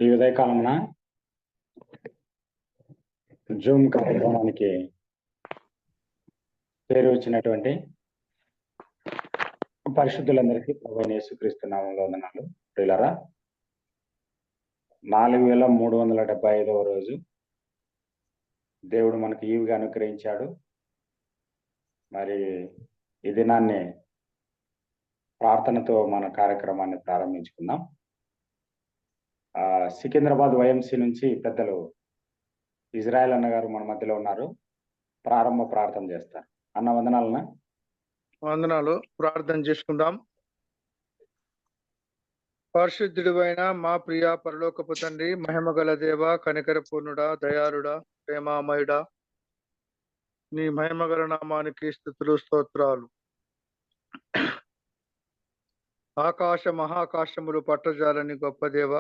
ఈ ఉదయకాలమున జూమ్ కార్యక్రమానికి పేరు వచ్చినటువంటి పరిశుద్ధులందరికీ ప్రభువైన యేసుక్రీస్తు నామములో వందనాలు. ప్రియులారా, 4375వ రోజు దేవుడు మనకు ఈవిగా అనుగ్రహించాడు. మరి ఈ దినాన్ని ప్రార్థనతో మన కార్యక్రమాన్ని ప్రారంభించుకుందాం. సికింద్రాబాద్ వైఎంసీ నుంచి పెద్దలు ఇజ్రాయెల్ అన్నగారు మన మధ్యలో ఉన్నారు. ప్రారంభ ప్రార్థన చేస్తారు. అన్న వందనాలన్నా. వందనాలు. ప్రార్థన చేసుకుందాం. పరిశుద్ధుడివైన మా ప్రియ పరలోకపు తండ్రి, మహిమగల దేవ, కనికర పూర్ణుడా, దయాళుడా, ప్రేమామయుడా, నీ మహిమగల నామానికి స్తుతులు స్తోత్రాలు. ఆకాశ మహాకాశములు పట్టజాలని గొప్ప దేవ,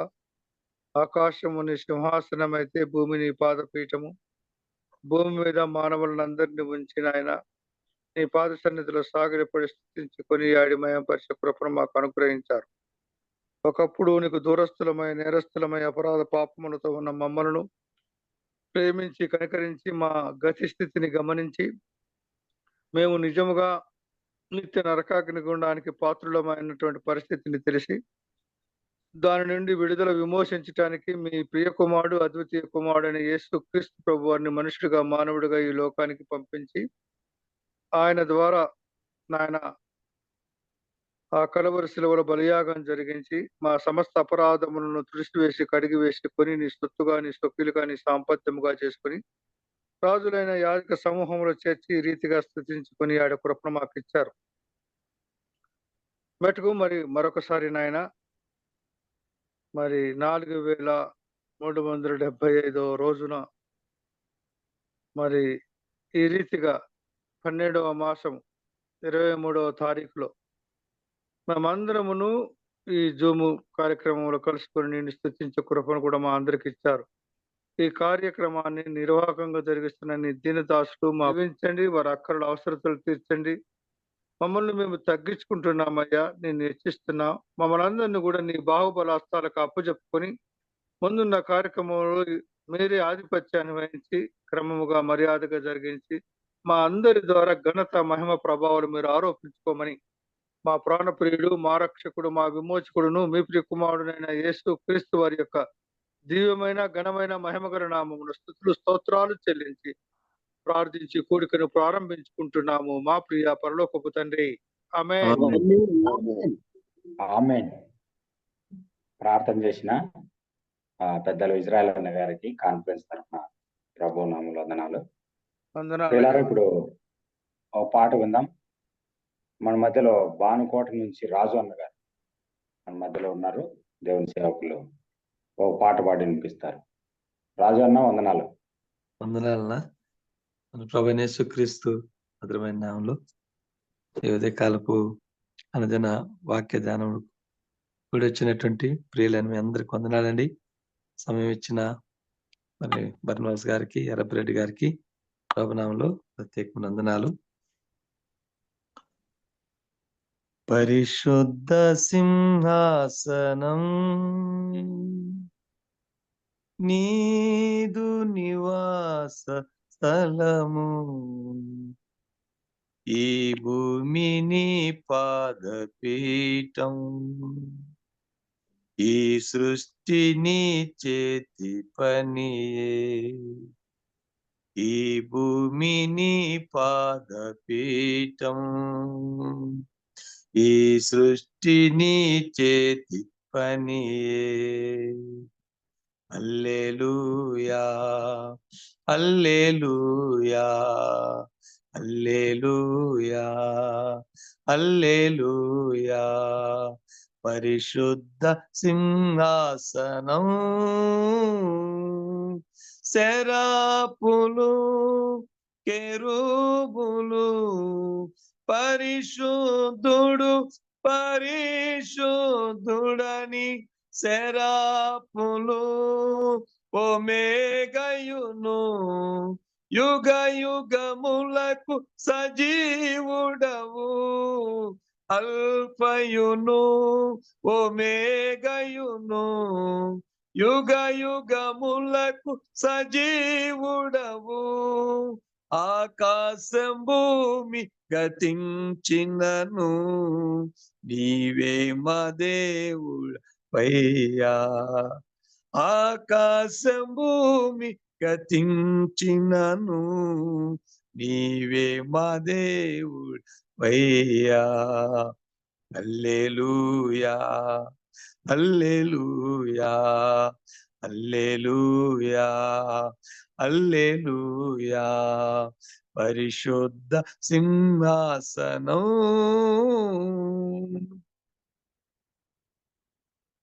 ఆకాశము నీ సింహాసనమైతే భూమి నీ పాదపీఠము, భూమి మీద మానవులందరినీ ఉంచిన ఆయన నీ పాద సన్నిధిలో సాగిరపడి స్థుతించుకొని ఆడిమయంపరిచే కృపను మాకు అనుగ్రహించారు. ఒకప్పుడు నీకు దూరస్థులమై నేరస్థులమై అపరాధ పాపములతో ఉన్న మమ్మలను ప్రేమించి కనికరించి మా గతి స్థితిని గమనించి మేము నిజముగా నిత్య నరకాగ్ని గుండానికి పాత్రులమైనటువంటి పరిస్థితిని తెలిసి దాని నుండి విడుదల విమోచించడానికి మీ ప్రియ కుమారుడు, అద్వితీయ కుమారుడైన యేసు క్రీస్తు ప్రభు వారిని మనుషుడిగా మానవుడిగా ఈ లోకానికి పంపించి ఆయన ద్వారా నాయన ఆ కలవరి శిలువలో బలియాగం జరిగించి మా సమస్త అపరాధములను తుడిసివేసి కడిగివేసి కొని నీ సొత్తుగా నీ సొక్కిలుగా నీ సాంపత్యముగా చేసుకుని రాజులైన యాజక సమూహంలో చేర్చి ఈ రీతిగా స్థుతించుకొని ఆడ కృపను మాకు ఇచ్చారు. మెటుకు మరొకసారి నాయన 4375వ రోజున ఈ రీతిగా 12వ మాసం 23వ తారీఖులో మేమందరమును ఈ జూము కార్యక్రమంలో కలుసుకొని నేను స్థుతించే కృపను కూడా మా అందరికి ఇచ్చారు. ఈ కార్యక్రమాన్ని నిర్వాహకంగా జరిగిస్తున్న నీ దీనదాసులు భావించండి, వారి అక్కర్ల అవసరతలు తీర్చండి. మమ్మల్ని మేము తగ్గించుకుంటున్నామయ్యా, నేను హెచ్చిస్తున్నాం. మమ్మల్ని అందరినీ కూడా నీ బాహుబలాస్తాలకు అప్పచెప్పుకొని ముందున్న కార్యక్రమంలో మీరే ఆధిపత్యాన్ని వహించి క్రమముగా మర్యాదగా జరిగించి మా అందరి ద్వారా ఘనత మహిమ ప్రభావాలు మీరు ఆరోపించుకోమని మా ప్రాణప్రియుడు, మా రక్షకుడు, మా విమోచకుడును మీ ప్రియ కుమారుడైన యేసు క్రీస్తు వారి యొక్క దివ్యమైన ఘనమైన మహిమగల నామమును స్తుతులు స్తోత్రాలు చెల్లించి ప్రార్థించి కూడికను ప్రారంభించుకుంటున్నాము మా ప్రియ పరలోకపు తండ్రి. ఆమేన్. ఆమేన్. ప్రార్థన చేసిన పెద్దలు ఇజ్రాయెల్ అన్న గారికి కాన్ఫరెన్స్ తరఫున ప్రభు నామములో వందనాలు. ఇప్పుడు ఒక పాట విందాం. మన మధ్యలో బానుకోట నుంచి రాజు అన్న గారు మన మధ్యలో ఉన్నారు. దేవుని సేవకులు ఓ పాట పాడి వినిపిస్తారు. రాజు అన్న వందనాలు. వందనాలన్నా. మన ప్రభువైన యేసుక్రీస్తు మధురమైన నామములో ఈ ఉదయకాలపు అనుదిన వాక్య ధ్యానములు కూడి వచ్చినటువంటి ప్రియులైన మీ అందరికి వందనాలండి. సమయం ఇచ్చిన బర్నవాస్ గారికి, ఎర్రపరెడ్డి గారికి ప్రభునామంలో ప్రత్యేకమైన వందనాలు. పరిశుద్ధ సింహాసనం నీదు నివాస స్థలము, ఈ భూమిని పాదపీఠం, ఈ సృష్టిని చేతి పనియే, ఈ భూమిని పాదపీఠం, ఈ సృష్టిని చేతి పనియే. హల్లెలూయా హల్లెలూయా హల్లెలూయా హల్లెలూయా. పరిశుద్ధ సింహాసనం శరాపులు కెరూబులు పరిశుద్ధుడు పరిశుద్ధుడని శరాపులు ఓమేగయును యుగ యుగములకు సజీవుడవు, అల్ఫయును ఓమేగయును యుగ యుగములకు సజీవుడవు. ఆకాశం భూమి గతించినను నీవే మా దేవుడవయ్యా. ఆకాశం భూమి గతించినను నీవే మా దేవుడవయ్యా. హల్లెలూయా హల్లెలూయా హల్లెలూయా హల్లెలూయా. పరిశుద్ధ సింహాసనం.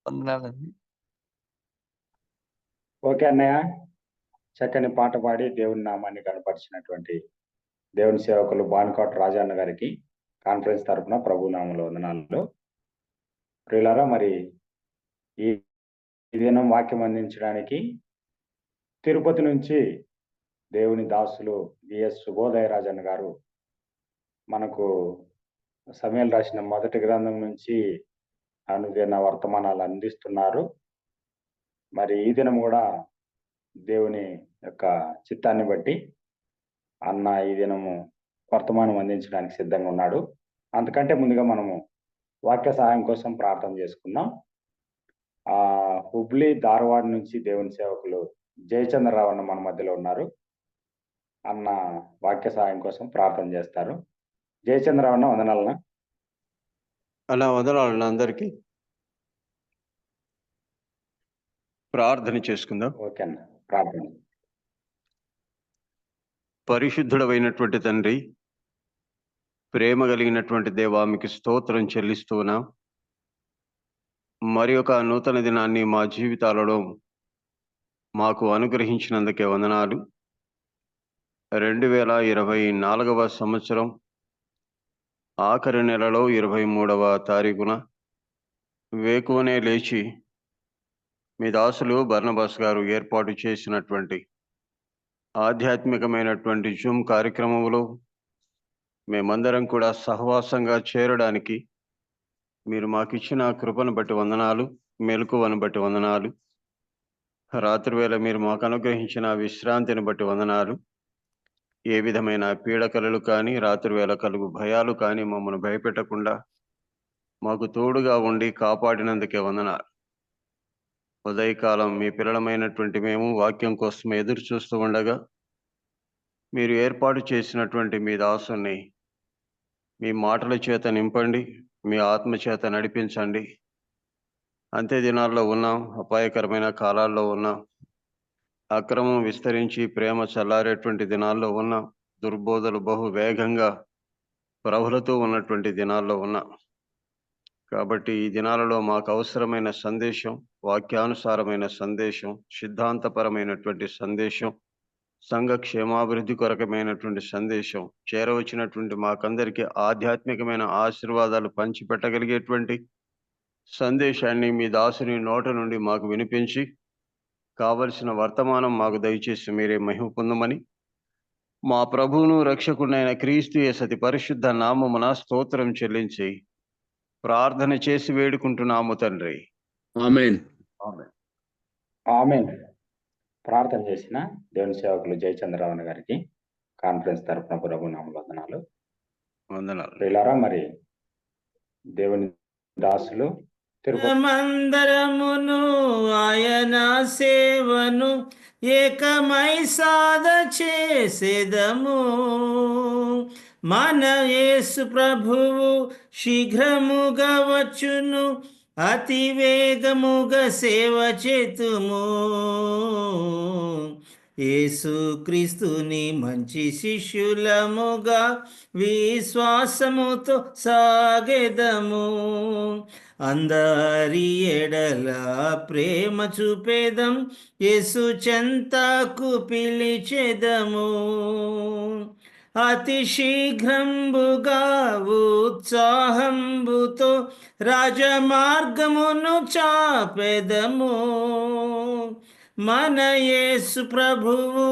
వందనాలండి. ఓకే అన్నయ్య, చక్కని పాట పాడి దేవుని నామాన్ని కనపరిచినటువంటి దేవుని సేవకులు బాన్కోట రాజన్న గారికి కాన్ఫరెన్స్ తరపున ప్రభు నామములో వందనాలు. ప్రియులారా, మరి ఈ దినం వాక్యం అందించడానికి తిరుపతి నుంచి దేవుని దాసులు బిఎస్ శుభోదయ రాజన్న గారు మనకు సమయాలు రాసిన మొదటి గ్రంథం నుంచి అనుదిన వర్తమానాలు అందిస్తున్నారు. మరి ఈ దినం కూడా దేవుని యొక్క చిత్తాన్ని బట్టి అన్న ఈ దినము వర్తమానం అందించడానికి సిద్ధంగా ఉన్నాడు. అంతకంటే ముందుగా మనము వాక్య సహాయం కోసం ప్రార్థన చేసుకుందాం. హుబ్లీ ధార్వాడ్ నుంచి దేవుని సేవకులు జయచంద్రరావు అన్న మన మధ్యలో ఉన్నారు. అన్న వాక్య సహాయం కోసం ప్రార్థన చేస్తారు. జయచంద్రరావు అన్న, వందనాలన్నా. అలా వదలాలన్న అందరికీ ప్రార్థన చేసుకుందాం. ఓకే అన్న, ప్రార్థన. పరిశుద్ధుడమైనటువంటి తండ్రి, ప్రేమ కలిగినటువంటి దేవా, మీకు స్తోత్రం చెల్లిస్తున్నాం. మరి ఒక నూతన దినాన్ని మా జీవితాలలో మాకు అనుగ్రహించినందుకే వందనాలు. 2024వ సంవత్సరం ఆఖరి నెలలో 23వ తారీఖున వేకువనే లేచి మీ దాసులు బర్నబాస్ గారు ఏర్పాటు చేసినటువంటి ఆధ్యాత్మికమైనటువంటి జూమ్ కార్యక్రమంలో మేమందరం కూడా సహవాసంగా చేరడానికి మీరు మాకిచ్చిన కృపను బట్టి వందనాలు, మెలకువను బట్టి వందనాలు. రాత్రివేళ మీరు మాకు అనుగ్రహించిన విశ్రాంతిని బట్టి వందనాలు. ఏ విధమైన పీడకలలు కానీ, రాత్రివేళ కలుగు భయాలు కానీ మమ్మల్ని భయపెట్టకుండా మాకు తోడుగా ఉండి కాపాడినందుకే వందనాలు. ఉదయకాలం మీ పిల్లలమైనటువంటి మేము వాక్యం కోసం ఎదురు చూస్తూ ఉండగా మీరు ఏర్పాటు చేసినటువంటి మీ దాసుని మీ మాటల చేత నింపండి, మీ ఆత్మ చేత నడిపించండి. అంతే దినాల్లో ఉన్నాం, అపాయకరమైన కాలాల్లో ఉన్నాం, అక్రమం విస్తరించి ప్రేమ చల్లారేటువంటి దినాల్లో ఉన్నాం, దుర్బోధలు బహు వేగంగా ప్రబలుతూ ఉన్నటువంటి దినాల్లో ఉన్నాం. కాబట్టి ఈ దినాలలో మాకు అవసరమైన సందేశం, వాక్యానుసారమైన సందేశం, సిద్ధాంతపరమైనటువంటి సందేశం, సంఘ క్షేమాభివృద్ధి కొరకమైనటువంటి సందేశం, చేరవచ్చినటువంటి మాకందరికీ ఆధ్యాత్మికమైన ఆశీర్వాదాలు పంచిపెట్టగలిగేటువంటి సందేశాన్ని మీ దాసుని నోట నుండి మాకు వినిపించి కావలసిన వర్తమానం మాకు దయచేసి మీరే మహిమ పొందమని మా ప్రభువును రక్షకుడైన క్రీస్తు యేసు పరిశుద్ధ నామమున స్తోత్రం చెల్లించి ప్రార్థన చేసి వేడుకుంటున్నాము తండ్రి. ఆమేన్. ఆమేన్. ప్రార్థన చేసిన దేవుని సేవకులు జయచంద్రరావు గారికి కాన్ఫరెన్స్ తరపున ప్రభు నామములో వందనాలు. వందనాలు. ప్రియులారా, మరి దేవుని దాసులు మందరమును ఆయన సేవను ఏకమై సాధ చేసేదము. మన యేసు ప్రభువు శీఘ్రముగా వచ్చును, అతి వేగముగా సేవ చేతుము. యేసు క్రీస్తుని మంచి శిష్యులముగా విశ్వాసముతో సాగెదము. అందరి ఎడల ప్రేమ చూపేదం, యేసు చెంతకు పిలిచెదము. అతి శీఘ్రంబుగా ఉత్సాహంబుతో రాజమార్గమును చాపెదము. మన యేసు ప్రభువు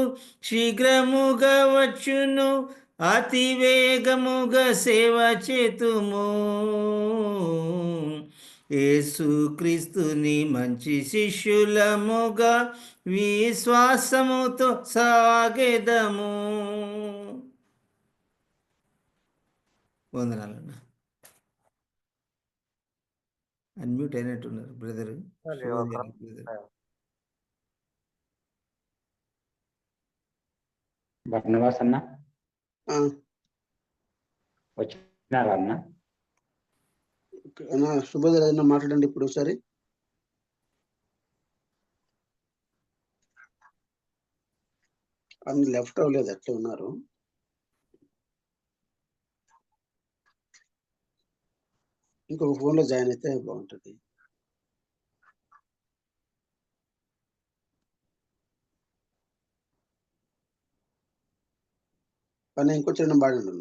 శీఘ్రముగా వచ్చును, అతి వేగముగా సేవ చేతుము. యేసుక్రీస్తుని మంచి శిష్యులముగా విశ్వాసముతో సాగెదము. వందనాలన్న. అన్మ్యూట్ అయినట్టున్నారు బ్రదర్. బర్నబాస్ అన్న వచ్చినారా అన్న? శుభోదయ ఏదైనా మాట్లాడండి ఇప్పుడు ఒకసారి. అన్ని లెఫ్ట్ అవ్వలేదు, అట్లా ఉన్నారు. ఇంకొక ఫోన్ లో జాయిన్ అయితే బాగుంటది. కానీ ఇంకొచ్చిన బాగుండు.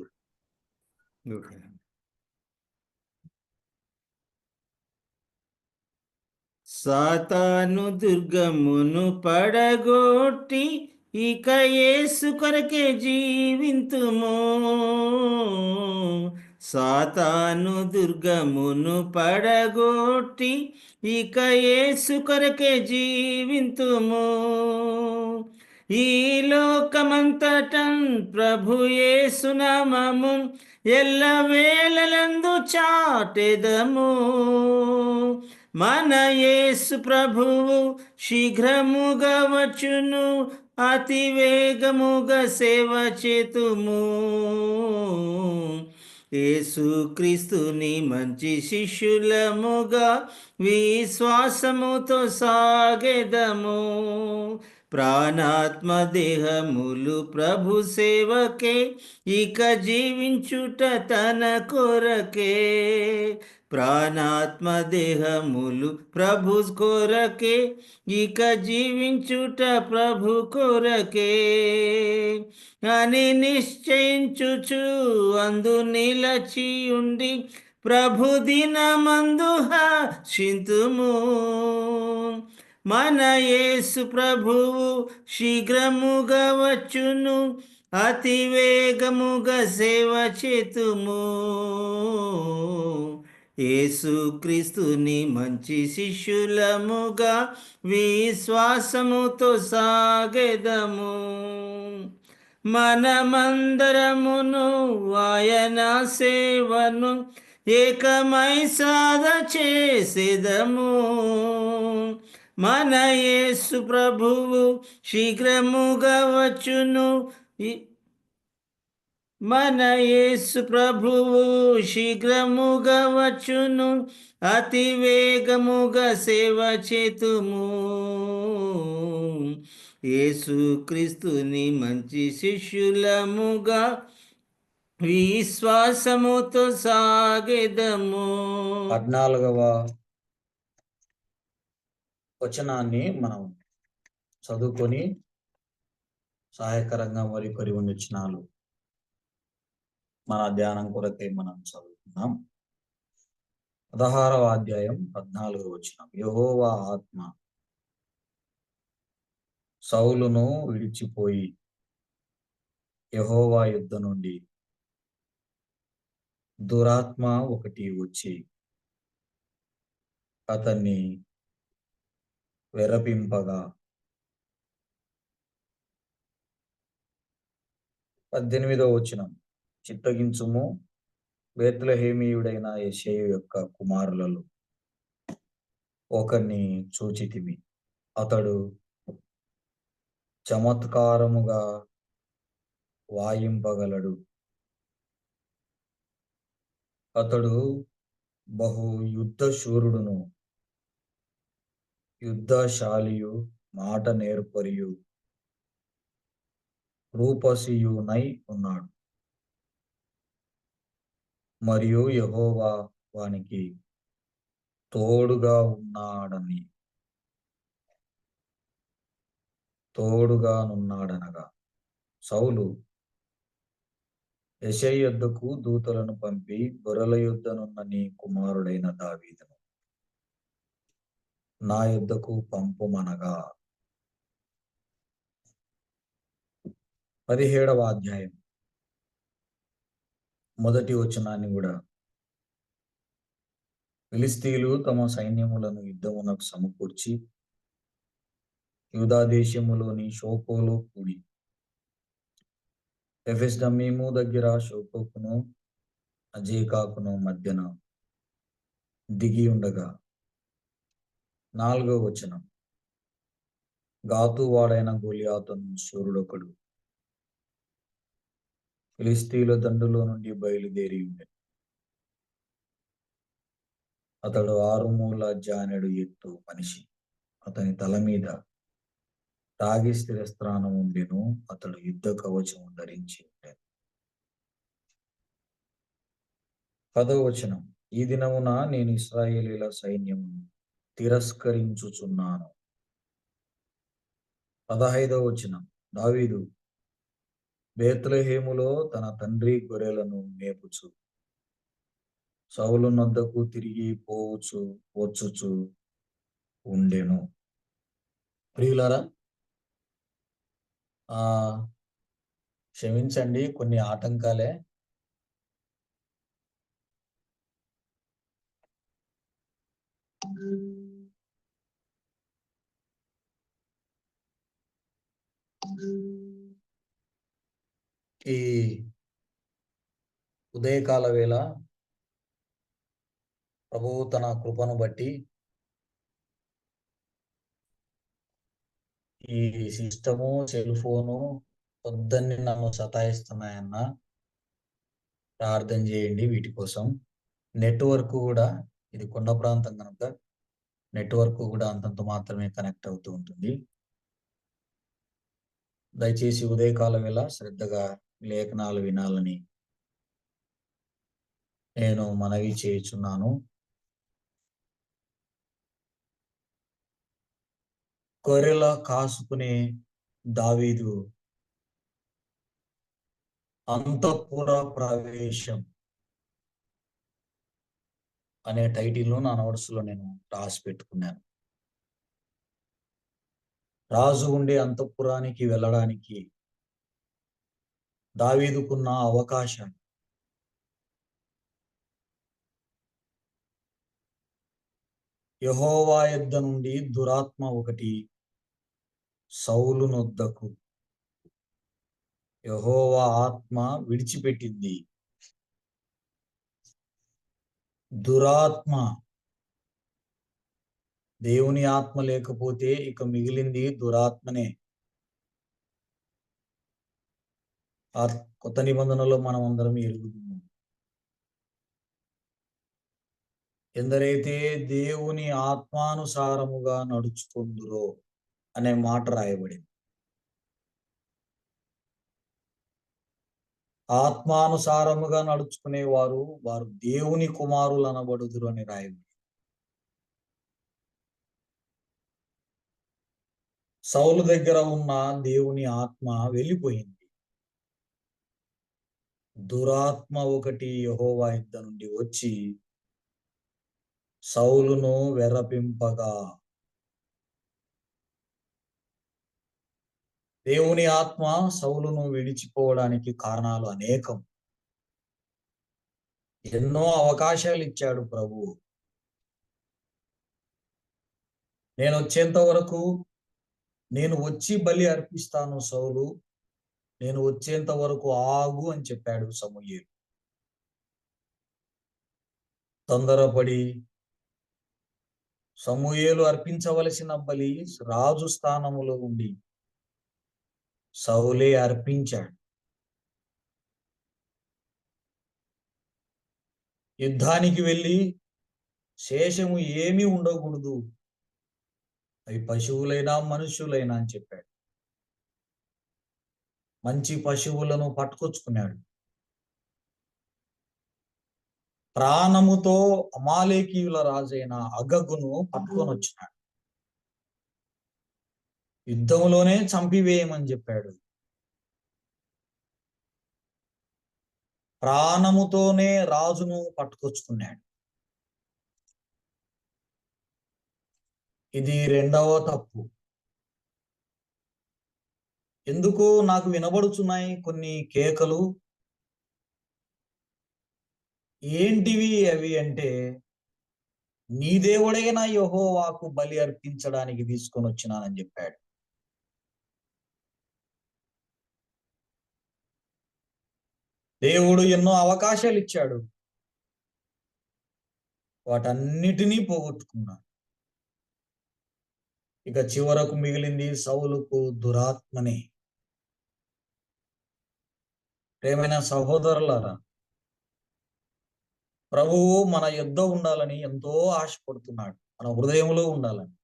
సాతాను దుర్గమును పడగొట్టి ఇక యేసు కొరకే జీవింతుము. సాతాను దుర్గమును పడగొట్టి ఇక యేసు కొరకే జీవింతుము. ఈ లోకమంతటం ప్రభు యేసు నామము ఎల్లవేళలందు చాటెదము. మన యేసు ప్రభువు శీఘ్రముగా వచ్చును, అతి వేగముగా సేవ చేతుము. యేసుక్రీస్తుని మంచి శిష్యులముగా విశ్వాసముతో సాగెదము. ప్రాణాత్మ దేహములు ప్రభు సేవకే, ఇక జీవించుట తన కొరకే. ప్రాణాత్మ దేహములు ప్రభు కొరకే, ఇక జీవించుట ప్రభు కొరకే అని నిశ్చయించుచు అందు నిలచియుండి ప్రభు దినమందు హర్షింతుము. మన యేసు ప్రభువు శీఘ్రముగా వచ్చును, అతి వేగముగా సేవ చేతుము. యేసుక్రీస్తుని మంచి శిష్యులముగా విశ్వాసముతో సాగెదము. మనమందరమును ఆయన సేవను ఏకమై సాధ చేసేదము. మన యేసు ప్రభువు శీఘ్రముగా వచ్చును, మన యేసు ప్రభువు శీఘ్రముగా వచ్చును, అతి వేగముగా సేవ చేతుము. యేసుక్రీస్తుని మంచి శిష్యులముగా విశ్వాసముతో సాగెదము. 14వ వచనాన్ని మనం చదువుకొని సహాయకరంగా మరి కొన్ని వచనాలు మన ధ్యానం కొరకే మనం చదువుతున్నాం. 16వ అధ్యాయం 14వ వచనం. యెహోవా ఆత్మ సౌలును విడిచిపోయి యెహోవా యుద్ధ నుండి దురాత్మ ఒకటి వచ్చి అతన్ని వెరపింపగా 18వ వచనం. చిత్తగించుము, బేత్లెహేమీయుడైన యెషయ యొక్క కుమారులలో ఒకరిని చూచితిమి. అతడు చమత్కారముగా వాయింపగలడు. అతడు బహు యుద్ధశూరుడును, యుద్ధశాలియు, మాట నేర్పరియు, రూపసియునై ఉన్నాడు. మరియు యెహోవా వానికి తోడుగానున్నాడనగా సౌలు యెషయ యొద్దకు దూతలను పంపి, గొర్రెల యొద్దనున్న నీ కుమారుడైన దావీదును నా యొద్దకు పంపుమనగా. 17వ అధ్యాయం 1వ వచనాన్ని కూడా ఫిలిస్తీయులు తమ సైన్యములను యుద్ధమునకు సమకూర్చి యూదా దేశములోని షోకోలో కూడి ఎఫెస్దమ్మీము దగ్గర షోకోకును అజేకాకును మధ్యన దిగి ఉండగా 4వ వచనం. గాతు వాడైన గొలియాతును శూరుడొకడు ఫిలిస్తీయుల దండులో నుండి బయలుదేరి ఉండే. అతడు 6 మూల జానెడు ఎత్తు మనిషి. అతని తల మీద రాగి స్థిరస్త్రాణం ఉండెను. అతడు యుద్ధ కవచము ధరించి ఉండెను. 10వ వచనం. ఈ దినమున నేను ఇశ్రాయేలీల సైన్యమును తిరస్కరించుచున్నాను. 15వ వచనం. దావీదు బేత్లెహేములో తన తండ్రి గొర్రెలను మేపుచు సౌలు నొద్దకు తిరిగి పోవచ్చు వచ్చుచు ఉండెను. ప్రియులారా, క్షమించండి, కొన్ని ఆటంకాలే. ఈ ఉదయకాల వేళ ప్రభువు తన కృపను బట్టి ఈ సిస్టము, సెల్ ఫోను పొద్దున్నే నన్ను సతాయిస్తున్నాయన్న. ప్రార్థన చేయండి వీటి కోసం. నెట్వర్క్ కూడా, ఇది కొండ ప్రాంతం కనుక నెట్వర్క్ కూడా అంతంత మాత్రమే కనెక్ట్ అవుతూ ఉంటుంది. దయచేసి ఉదయకాల వేళ శ్రద్ధగా లేఖనాలు వినాలని నేను మనవి చేయుచున్నాను. గొర్రెల కాసుకునే దావీదు అంతఃపుర ప్రవేశం అనే టైటిల్ను నా నోట్స్లో నేను రాసి పెట్టుకున్నాను. రాజు ఉండే అంతఃపురానికి వెళ్ళడానికి దావీదుకున్న అవకాశం యెహోవా యొద్ద నుండి దురాత్మ ఒకటి సౌలు నొద్దకు యెహోవా ఆత్మ విడిచిపెట్టింది. దురాత్మ, దేవుని ఆత్మ లేకపోతే ఇక మిగిలింది దురాత్మనే. కొత్త నిబంధనలో మనం అందరం ఎరుగుతున్నాం. ఎందరైతే దేవుని ఆత్మానుసారముగా నడుచుకుందురో అనే మాట రాయబడింది. ఆత్మానుసారముగా నడుచుకునే వారు దేవుని కుమారులు అనబడుదురు అని రాయబడింది. సౌలు దగ్గర ఉన్న దేవుని ఆత్మ వెళ్ళిపోయింది. దురాత్మ ఒకటి యెహోవా యొద్ద నుండి వచ్చి సౌలును వెర్రపింపగా, దేవుని ఆత్మ సౌలును విడిచిపోవడానికి కారణాలు అనేకం. ఎన్నో అవకాశాలు ఇచ్చాడు ప్రభువు. నేను వచ్చేంత వరకు, నేను వచ్చి బలి అర్పిస్తాను సౌలు, నేను వచ్చేంత వరకు ఆగు అని చెప్పాడు సమూయేలు. తొందరపడి సమూయేలు అర్పించవలసిన బలి రాజు స్థానములో ఉండి సౌలే అర్పించాడు. యుద్ధానికి వెళ్ళి శేషము ఏమీ ఉండకూడదు, అవి పశువులైనా మనుషులైనా అని చెప్పాడు. మంచి పశువులను పట్టుకొచ్చుకున్నాడు. ప్రాణముతో అమాలేకీయుల రాజైన అగగును పట్టుకొని వచ్చినాడు. యుద్ధంలోనే చంపివేయమని చెప్పాడు. ప్రాణముతోనే రాజును పట్టుకొచ్చుకున్నాడు. ఇది రెండవ తప్పు. ఎందుకో నాకు వినబడుచున్నాయి కొన్ని కేకలు. ఏంటివి అవి అంటే, నీ దేవుడైన యెహోవాకు బలి అర్పించడానికి తీసుకొని వచ్చినానని చెప్పాడు. దేవుడు ఎన్నో అవకాశాలు ఇచ్చాడు, వాటన్నిటినీ పోగొట్టుకున్నాడు. ఇక చివరకు మిగిలింది సౌలుకు దురాత్మనే. ప్రేమైన సహోదరులారా, ప్రభువు మన యుద్ధ ఉండాలని ఎంతో ఆశపడుతున్నాడు. మన హృదయంలో ఉండాలని,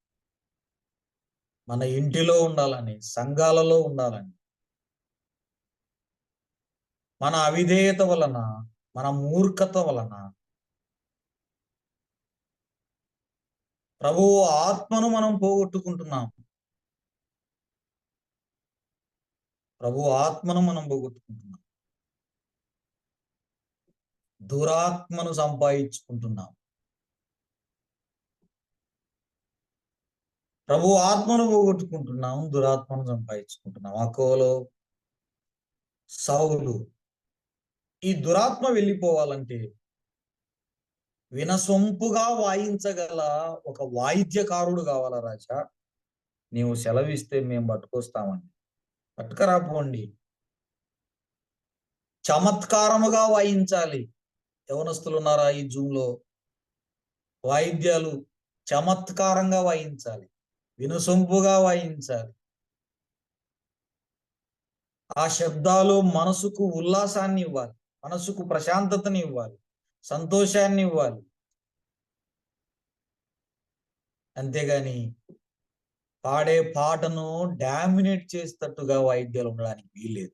మన ఇంటిలో ఉండాలని, సంఘాలలో ఉండాలని. మన అవిధేయత వలన, మన మూర్ఖత వలన ప్రభువు ఆత్మను మనం పోగొట్టుకుంటున్నాం. ప్రభు ఆత్మను మనం పోగొట్టుకుంటున్నాం, దురాత్మను సంపాదించుకుంటున్నాం. ప్రభు ఆత్మను పోగొట్టుకుంటున్నాం, దురాత్మను సంపాదించుకుంటున్నాం. అకోలో సౌలు, ఈ దురాత్మ వెళ్ళిపోవాలంటే వినసొంపుగా వాయించగల ఒక వాయిద్యకారుడు కావాలా రాజా? నీవు సెలవిస్తే మేము పట్టుకొస్తామండి. పట్టుకరాపోండి. చమత్కారముగా వాయించాలి. యవనస్తులు ఉన్నారా ఈ జూమ్ లో? వాయిద్యాలు చమత్కారంగా వాయించాలి, వినసొంపుగా వాయించాలి. ఆ శబ్దాలు మనసుకు ఉల్లాసాన్ని ఇవ్వాలి, మనసుకు ప్రశాంతతని ఇవ్వాలి, సంతోషాన్ని ఇవ్వాలి. అంతేగాని పాడే పాటను డామినేట్ చేసేటట్టుగా వాయిద్యాలు ఉండడానికి వీల్లేదు.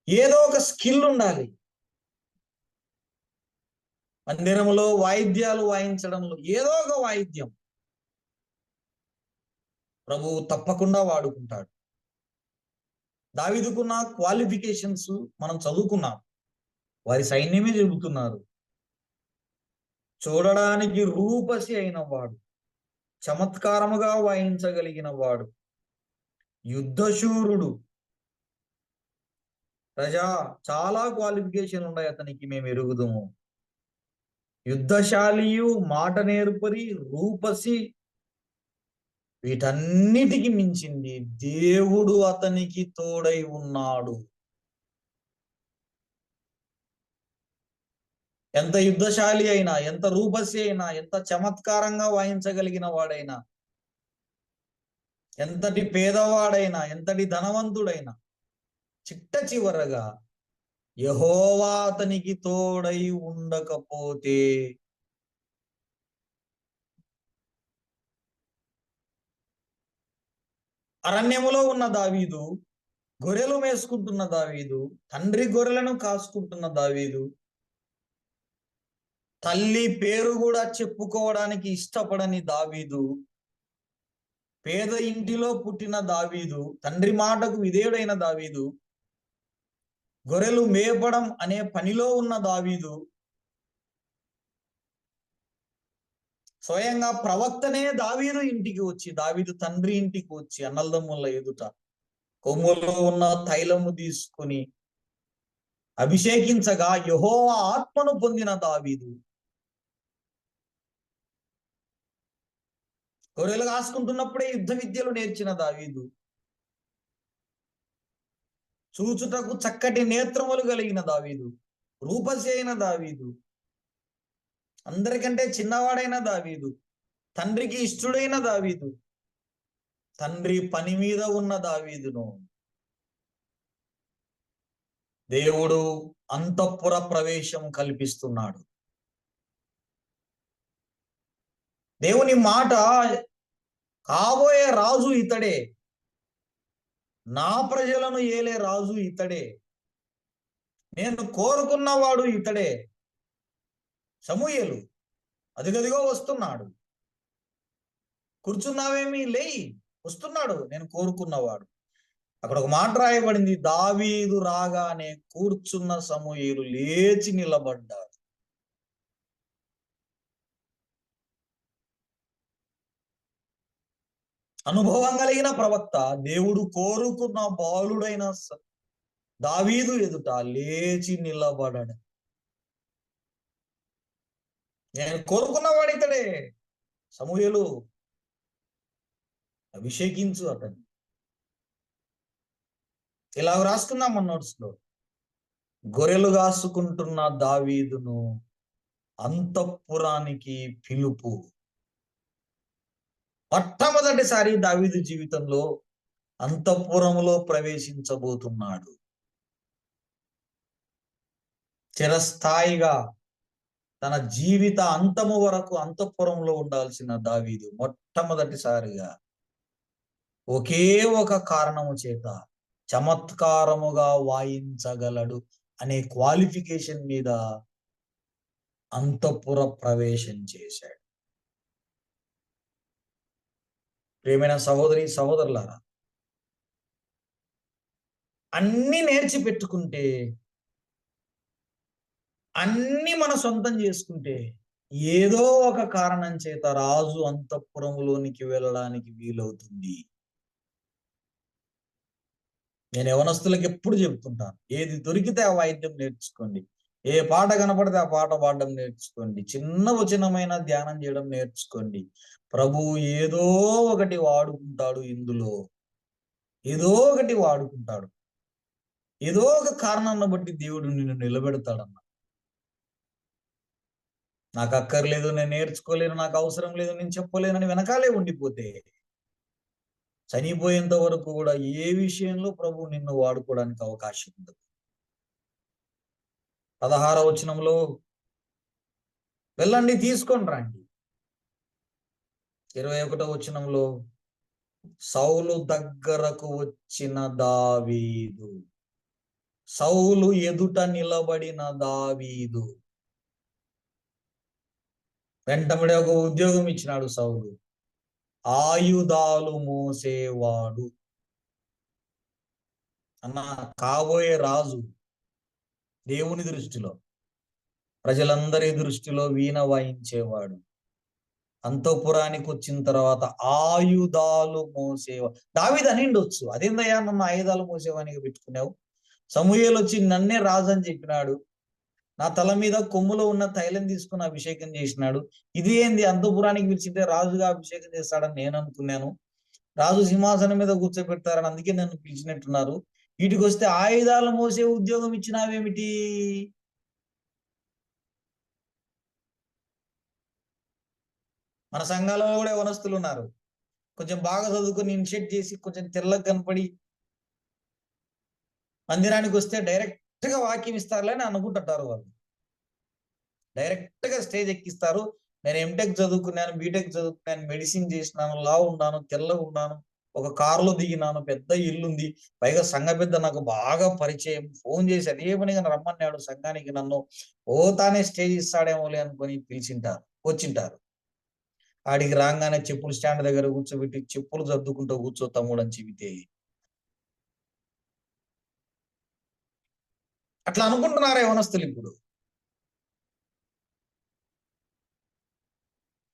ఏదో ఒక స్కిల్ ఉండాలి. మందిరంలో వాయిద్యాలు వాయించడంలో ఏదో ఒక వాయిద్యం ప్రభువు తప్పకుండా వాడుకుంటాడు. దావీదుకున్న క్వాలిఫికేషన్స్ మనం చదువుకున్నాం, వారి సైన్యమే చెబుతున్నారు. చూడడానికి రూపసి అయిన వాడు, చమత్కారముగా వాయించగలిగిన వాడు, యుద్ధశూరుడు. ప్రజా చాలా క్వాలిఫికేషన్ ఉన్నాయి అతనికి, మేము ఎరుగుదుము. యుద్ధశాలియు, మాట నేర్పరి, రూపసి, వీటన్నిటికి మించింది దేవుడు అతనికి తోడై ఉన్నాడు. ఎంత యుద్ధశాలి అయినా, ఎంత రూపసి అయినా, ఎంత చమత్కారంగా వాయించగలిగిన వాడైనా, ఎంతటి పేదవాడైనా, ఎంతటి ధనవంతుడైనా, చిట్ట చివరగా యెహోవా అతనికి తోడై ఉండకపోతే అరణ్యములో ఉన్న దావీదు, గొర్రెలు మేసుకుంటున్న దావీదు, తండ్రి గొర్రెలను కాసుకుంటున్న దావీదు, తల్లి పేరు కూడా చెప్పుకోవడానికి ఇష్టపడని దావీదు, పేద ఇంటిలో పుట్టిన దావీదు, తండ్రి మాటకు విధేయుడైన దావీదు, గొర్రెలు మేపడం అనే పనిలో ఉన్న దావీదు, స్వయంగా ప్రవక్తనే దావీదు ఇంటికి వచ్చి, దావీదు తండ్రి ఇంటికి వచ్చి అన్నదమ్ముల ఎదుట కొమ్ములో ఉన్న తైలము తీసుకుని అభిషేకించగా యెహోవా ఆత్మను పొందిన దావీదు, గొర్రెలు కాసుకుంటున్నప్పుడే యుద్ధ విద్యలు నేర్చిన దావీదు, చూచుటకు చక్కటి నేత్రములు కలిగిన దావీదు, రూపసి అయిన దావీదు, అందరికంటే చిన్నవాడైన దావీదు, తండ్రికి ఇష్టడైన దావీదు, తండ్రి పని మీద ఉన్న దావీదును దేవుడు అంతఃపుర ప్రవేశం కల్పిస్తున్నాడు. దేవుని మాట, కాబోయే రాజు ఇతడే, నా ప్రజలను ఏలే రాజు ఇతడే, నేను కోరుకున్నవాడు ఇతడే. సమూయేలు అదిగదిగో వస్తున్నాడు, కూర్చున్నావేమి, లేయి, వస్తున్నాడు నేను కోరుకున్నవాడు. అక్కడ ఒక మాట రాయబడింది, దావీదు రాగానే కూర్చున్న సమూయేలు లేచి నిలబడ్డాడు. అనుభవం కలిగిన ప్రవక్త, దేవుడు కోరుకున్న బాలుడైన దావీదు ఎదుట లేచి నిలబడడు. నేను కోరుకున్నవాడు ఇతడే, సమూయేలు అభిషేకించు అతన్ని. ఇలా రాసుకుందాం మన నోట్స్ లో. గొర్రెలు కాసుకుంటున్న దావీదును అంతఃపురానికి పిలుపు. మొట్టమొదటిసారి దావీదు జీవితంలో అంతఃపురంలో ప్రవేశించబోతున్నాడు. చిరస్థాయిగా తన జీవిత అంతము వరకు అంతఃపురంలో ఉండాల్సిన దావీదు మొట్టమొదటిసారిగా ఒకే ఒక కారణము చేత చమత్కారముగా వాయించగలడు అనే క్వాలిఫికేషన్ మీద అంతఃపుర ప్రవేశం చేశాడు. ప్రియమైన సహోదరి సహోదరులారా, అన్ని నేర్చి పెట్టుకుంటే, అన్ని మన సొంతం చేసుకుంటే ఏదో ఒక కారణం చేత రాజు అంతఃపురంలోనికి వెళ్ళడానికి వీలవుతుంది. నేను యవనస్తులకు ఎప్పుడు చెప్తుంటాను, ఏది దొరికితే ఆ వాయిద్యం నేర్చుకోండి, ఏ పాట కనపడితే ఆ పాట పాడడం నేర్చుకోండి, చిన్న వచనమైన ధ్యానం చేయడం నేర్చుకోండి. ప్రభువు ఏదో ఒకటి వాడుకుంటాడు, ఇందులో ఏదో ఒకటి వాడుకుంటాడు, ఏదో ఒక కారణాన్ని బట్టి దేవుడు నిన్ను నిలబెడతాడన్న. నాకు అక్కర్లేదు, నేను నేర్చుకోలేను, నాకు అవసరం లేదు, నేను చెప్పలేనని వెనకాలే ఉండిపోతే చనిపోయేంత వరకు కూడా ఏ విషయంలో ప్రభు నిన్ను వాడుకోవడానికి అవకాశం ఉండదు. 16వ వచనంలో వెళ్ళండి తీసుకొని రండి. 21వ వచనంలో సౌలు దగ్గరకు వచ్చిన దావీదు, సౌలు ఎదుట నిలబడిన దావీదు. వెంటనే ఒక ఉద్యోగం ఇచ్చినాడు సౌలు, ఆయుధాలు మోసేవాడు అన్న. కాబోయే రాజు దేవుని దృష్టిలో, ప్రజలందరి దృష్టిలో వీణ వాయించేవాడు. అంతఃపురానికి వచ్చిన తర్వాత ఆయుధాలు మోసేవాడు. దావీదు అనిండొచ్చు, అదేందయ్యా నన్ను ఆయుధాలు మోసేవానికి పెట్టుకున్నావు? సమూయేలు వచ్చి నన్నే రాజు అని చెప్పినాడు, నా తల మీద కొమ్ములో ఉన్న తైలం తీసుకుని అభిషేకం చేసినాడు, ఇది ఏంది అంతఃపురానికి పిలిచింటే రాజుగా అభిషేకం చేస్తాడని నేను అనుకున్నాను, రాజు సింహాసనం మీద కూర్చోబెడతారని అందుకే నన్ను పిలిచినట్టున్నారు, వీటికి వస్తే ఆయుధాలు మోసే ఉద్యోగం ఇచ్చినావేమిటి? మన సంఘాలలో కూడా వనస్తులు ఉన్నారు, కొంచెం బాగా చదువుకొని ఇన్షెట్ చేసి కొంచెం తెల్లగా కనపడి మందిరానికి వస్తే డైరెక్ట్ గా వాక్యం ఇస్తారులే అని అనుకుంటుంటారు. వాళ్ళు డైరెక్ట్ గా స్టేజ్ ఎక్కిస్తారు, నేను ఎంటెక్ చదువుకున్నాను, బీటెక్ చదువుకున్నాను, మెడిసిన్ చేసినాను, లా ఉన్నాను, తెల్లగా ఉన్నాను, ఒక కారులో దిగినాను, పెద్ద ఇల్లుంది, పైగా సంఘ పెద్ద నాకు బాగా పరిచయం, ఫోన్ చేసి అదే పనిగా రమ్మన్నాడు సంఘానికి, నన్ను తానే స్టేజ్ ఇస్తాడేమోలే అనుకొని పిలిచింటారు, వచ్చింటారు. ఆడికి రాగానే చెప్పులు స్టాండ్ దగ్గర కూర్చోబెట్టి చెప్పులు సర్దుకుంటూ కూర్చో తమ్ముడు అని చెబితే అట్లా అనుకుంటున్నారా యవనస్తులు ఇప్పుడు?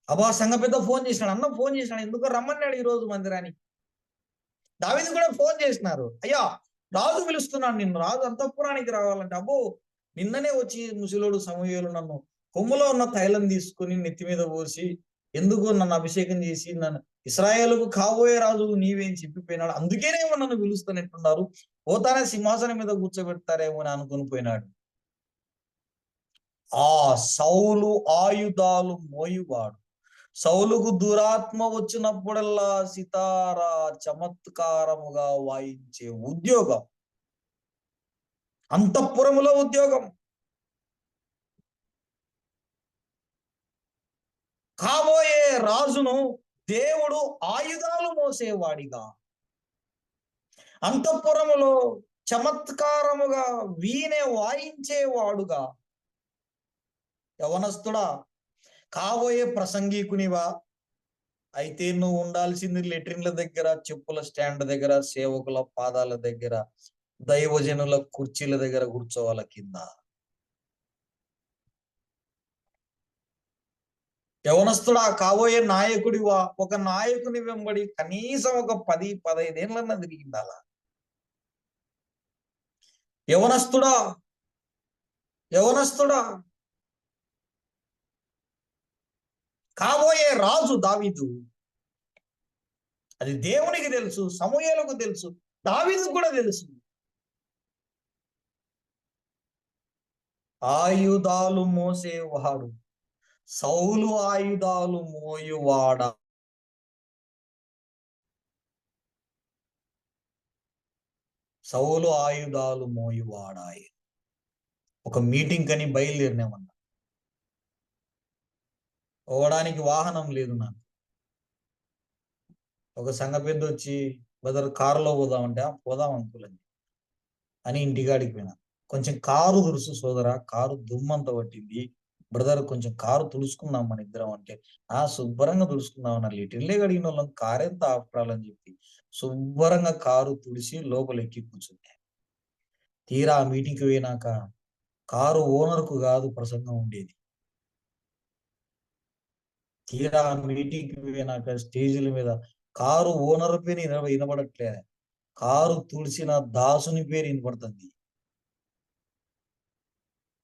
అబ్బా సంఘ పెద్ద ఫోన్ చేసినాడు, అన్న ఫోన్ చేసినాడు, ఎందుకో రమ్మన్నాడు ఈ రోజు మందిరానికి. దావీదు కూడా ఫోన్ చేసినారు, అయ్యా రాజు పిలుస్తున్నాడు నిన్ను, రాజు అంతఃపురానికి రావాలంటే. అబ్బో నిన్ననే వచ్చి ముసలోడు సమూయేలు నన్ను కొమ్ములో ఉన్న తైలం తీసుకుని నెత్తి మీద పోసి ఎందుకు నన్ను అభిషేకం చేసి నన్ను ఇశ్రాయేలుకు కాబోయే రాజు నీవేం చెప్పిపోయినాడు, అందుకేనేమో నన్ను పిలుస్తున్నట్టున్నారు, పోతానే సింహాసనం మీద కూర్చోబెడతారేమో అని అనుకుని పోయినాడు. ఆ సౌలు ఆయుధాలు మోయువాడు. సౌలుకు దురాత్మ వచ్చినప్పుడల్లా సితారా చమత్కారముగా వాయించే ఉద్యోగం, అంతఃపురములో ఉద్యోగం. కాబోయే రాజును దేవుడు ఆయుధాలు మోసేవాడిగా, అంతఃపురములో చమత్కారముగా వీణే వాయించేవాడుగా. యవనస్తుడా, కాబోయే ప్రసంగికునివా అయితే నువ్వు ఉండాల్సింది లెట్రిన్ల దగ్గర, చెప్పుల స్టాండ్ దగ్గర, సేవకుల పాదాల దగ్గర, దైవజనుల కుర్చీల దగ్గర కూర్చోవాల కింద. యవనస్తుడా, కాబోయే నాయకుడివా ఒక నాయకుని వెంబడి కనీసం ఒక 10-15 ఏళ్ళన్నా తిరిగిండాల. యవనస్తుడా, యవనస్తుడా, కాబోయే రాజు దావీదు. అది దేవునికి తెలుసు, సమూయేలుకు తెలుసు, దావీదుకు కూడా తెలుసు. ఆయుధాలు మోసేవాడు, సౌలు ఆయుధాలు మోయువాడ. సౌలు ఆయుధాలు మోయువాడాయి. ఒక మీటింగ్ అని బయలుదేరినామన్నా, పోవడానికి వాహనం లేదు నాకు. ఒక సంఘ పెద్ద వచ్చి బదర్ కారులో పోదామంటే పోదాం అనుకోలేదు అని ఇంటికాడికి పోయినా. కొంచెం కారు తుడుసు సోదరా, కారు దుమ్మంత పట్టింది బ్రదర్, కొంచెం కారు తుడుచుకుందాం మన ఇద్దరం అంటే, శుభ్రంగా తుడుచుకుందాం అన్నారు. లిటిల్లే కడిగిన వాళ్ళని కారెంత ఆపడాలని చెప్పి శుభ్రంగా కారు తుడిచి లోపల ఎక్కి కూర్చుంది. తీరా ఆ మీటింగ్కి పోయినాక కారు ఓనర్కు కాదు ప్రసంగం ఉండేది. తీరా ఆ మీటింగ్కి పోయినాక స్టేజీల మీద కారు ఓనర్ పేరు వినబడట్లే, కారు తుడిసిన దాసుని పేరు వినపడుతుంది.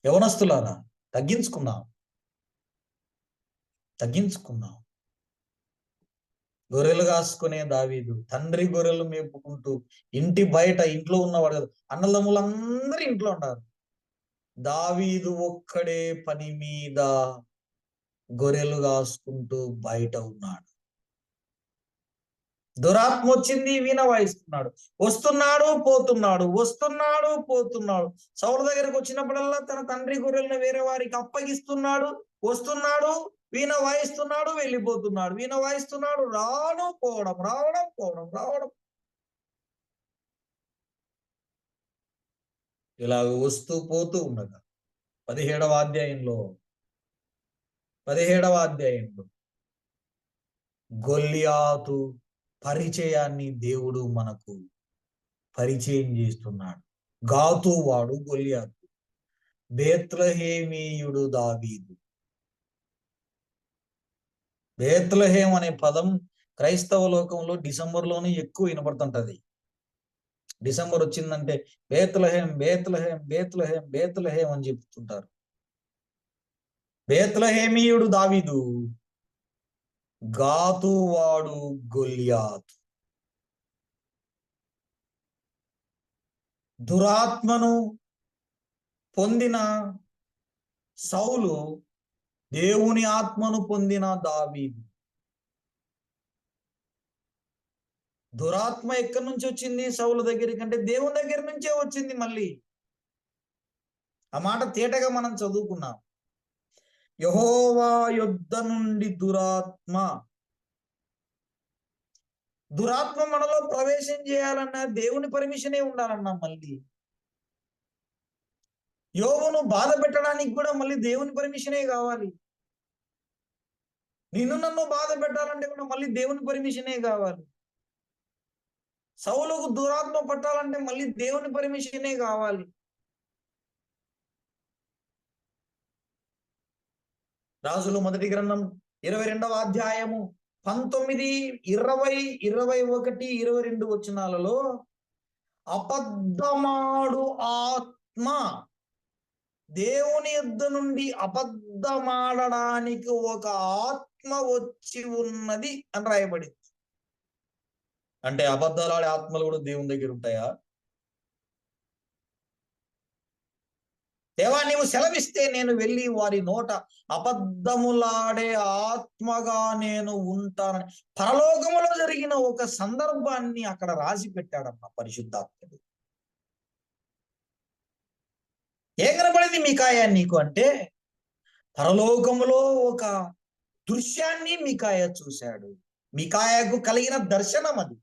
యవనస్తులారా, తగ్గించుకుందాం. గొర్రెలు కాసుకునే దావీదు తండ్రి గొర్రెలు మేపుకుంటూ ఇంటి బయట, ఇంట్లో ఉన్నవాడు కదా, అన్నదమ్ములందరూ ఇంట్లో ఉన్నారు. దావీదు ఒక్కడే పని మీద గొర్రెలు కాసుకుంటూ బయట ఉన్నాడు. దురాత్మ వచ్చింది, వీణ వాయిస్తున్నాడు. వస్తున్నాడు పోతున్నాడు. సౌలు దగ్గరకు వచ్చినప్పుడల్లా తన తండ్రి గొర్రెలను వేరే వారికి అప్పగిస్తున్నాడు. వస్తున్నాడు, వీణ వాయిస్తున్నాడు, వెళ్ళిపోతున్నాడు. వీణ వాయిస్తున్నాడు, రావడం. ఇలా వస్తూ పోతూ ఉండగా 17వ అధ్యాయంలో గొల్లియాతు పరిచయాన్ని దేవుడు మనకు పరిచయం చేస్తున్నాడు. గాతు వాడు గొల్లియాతు, బేత్లెహేమీయుడు దావీదు. బేత్లెహేం అనే పదం క్రైస్తవ లోకంలో డిసెంబర్లోనే ఎక్కువ వినపడుతుంటది. డిసెంబర్ వచ్చిందంటే బేత్లెహేం అని చెప్తుంటారు. బేత్లెహేమీయుడు దావీదు, గాతు వాడు గొల్లియాతు. దురాత్మను పొందిన సౌలు, దేవుని ఆత్మను పొందిన దావీదు. దురాత్మ ఎక్కడి నుంచి వచ్చింది సౌలు దగ్గరికి అంటే దేవుని దగ్గర నుంచే వచ్చింది. మళ్ళీ ఆ మాట తేటగా మనం చదువుకున్నాం. యెహోవా యొద్ద నుండి దురాత్మ మనలో ప్రవేశం చేయాలన్నా దేవుని పర్మిషనే ఉండాలన్నా, మళ్ళీ యోబును బాధ పెట్టడానికి కూడా మళ్ళీ దేవుని పర్మిషనే కావాలి. నన్ను బాధ పెట్టాలంటే కూడా మళ్ళీ దేవుని పర్మిషనే కావాలి. సౌలుకు దురాత్మ పట్టాలంటే మళ్ళీ దేవుని పర్మిషనే కావాలి. రాజులు మొదటి గ్రంథం 22వ అధ్యాయము 19, 20, 21, 22 వచనాలలో అబద్ధమాడు ఆత్మ దేవుని యొద్ద నుండి అబద్ధమాడడానికి ఒక ఆత్మ వచ్చి ఉన్నది అని రాయబడింది. అంటే అబద్ధాలాడే ఆత్మలు కూడా దేవుని దగ్గర ఉంటాయా? దేవా, నీవు సెలవిస్తే నేను వెళ్ళి వారి నోట అబద్ధములాడే ఆత్మగా నేను ఉంటానని పరలోకములో జరిగిన ఒక సందర్భాన్ని అక్కడ రాసి పెట్టాడమ్మ పరిశుద్ధాత్ముడు. ఏం కనబడింది మీకాయా నీకు అంటే, పరలోకములో ఒక దృశ్యాన్ని మీకాయ చూశాడు. మీకాయకు కలిగిన దర్శనం అది.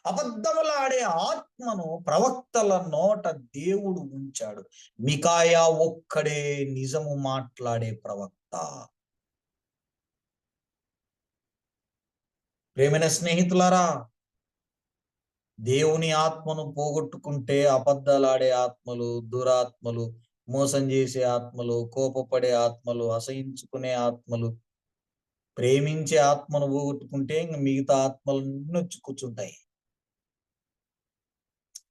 అబద్ధములాడే ఆత్మను ప్రవక్తల నోట దేవుడు ఉంచాడు. మీకాయా ఒక్కడే నిజము మాట్లాడే ప్రవక్త. ప్రేమైన స్నేహితులారా, దేవుని ఆత్మను పోగొట్టుకుంటే అబద్ధాలాడే ఆత్మలు, దురాత్మలు, మోసం చేసే ఆత్మలు, కోపపడే ఆత్మలు, అసహించుకునే ఆత్మలు, ప్రేమించే ఆత్మను పోగొట్టుకుంటే ఇంక మిగతా ఆత్మలన్నీ వచ్చి కూర్చుంటాయి.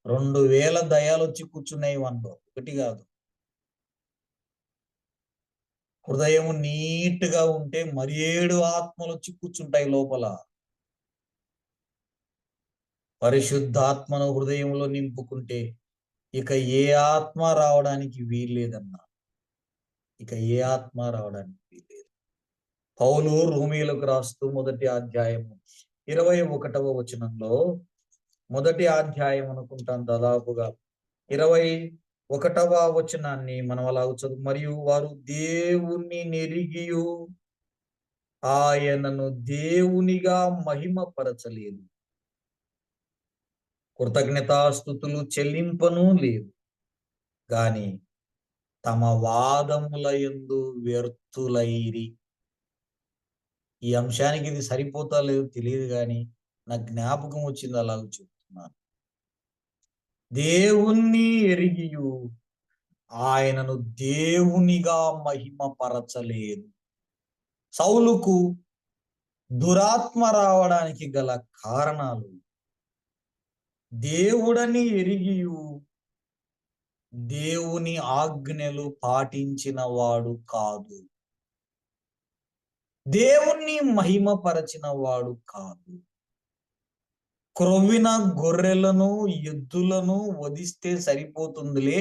2000 దయాలు వచ్చి కూర్చున్నాయి. 1 ఒకటి కాదు. హృదయం నీట్గా ఉంటే మరి 7 ఆత్మలు వచ్చి కూర్చుంటాయి లోపల. పరిశుద్ధాత్మను హృదయంలో నింపుకుంటే ఇక ఏ ఆత్మ రావడానికి వీల్లేదన్నా. ఇక ఏ ఆత్మ రావడానికి వీల్లేదు. పౌలు రోమీయులకు రాస్తూ 1వ అధ్యాయము 21వ వచనంలో, 1వ అధ్యాయం అనుకుంటాను దాదాపుగా 21వ వచనాన్ని మనం అలా చదువు. మరియు వారు దేవుణ్ణి నెరిగియు ఆయనను దేవునిగా మహిమపరచలేదు, కృతజ్ఞతాస్తుతులు చెల్లింపను లేదు, గాని తమ వాదముల యందు వ్యర్థులైరి. ఈ అంశానికి ఇది సరిపోతా లేదు తెలియదు, కానీ నాకు జ్ఞాపకం వచ్చింది, అలాగ చెప్తున్నాను. దేవుణ్ణి ఎరిగియు ఆయనను దేవునిగా మహిమపరచలేదు. సౌలుకు దురాత్మ రావడానికి గల కారణాలు, దేవుడని ఎరిగియు దేవుని ఆజ్ఞలు పాటించిన వాడు కాదు, దేవుణ్ణి మహిమపరచిన వాడు కాదు. క్రొవ్విన గొర్రెలను ఎద్దులను వధిస్తే సరిపోతుందిలే,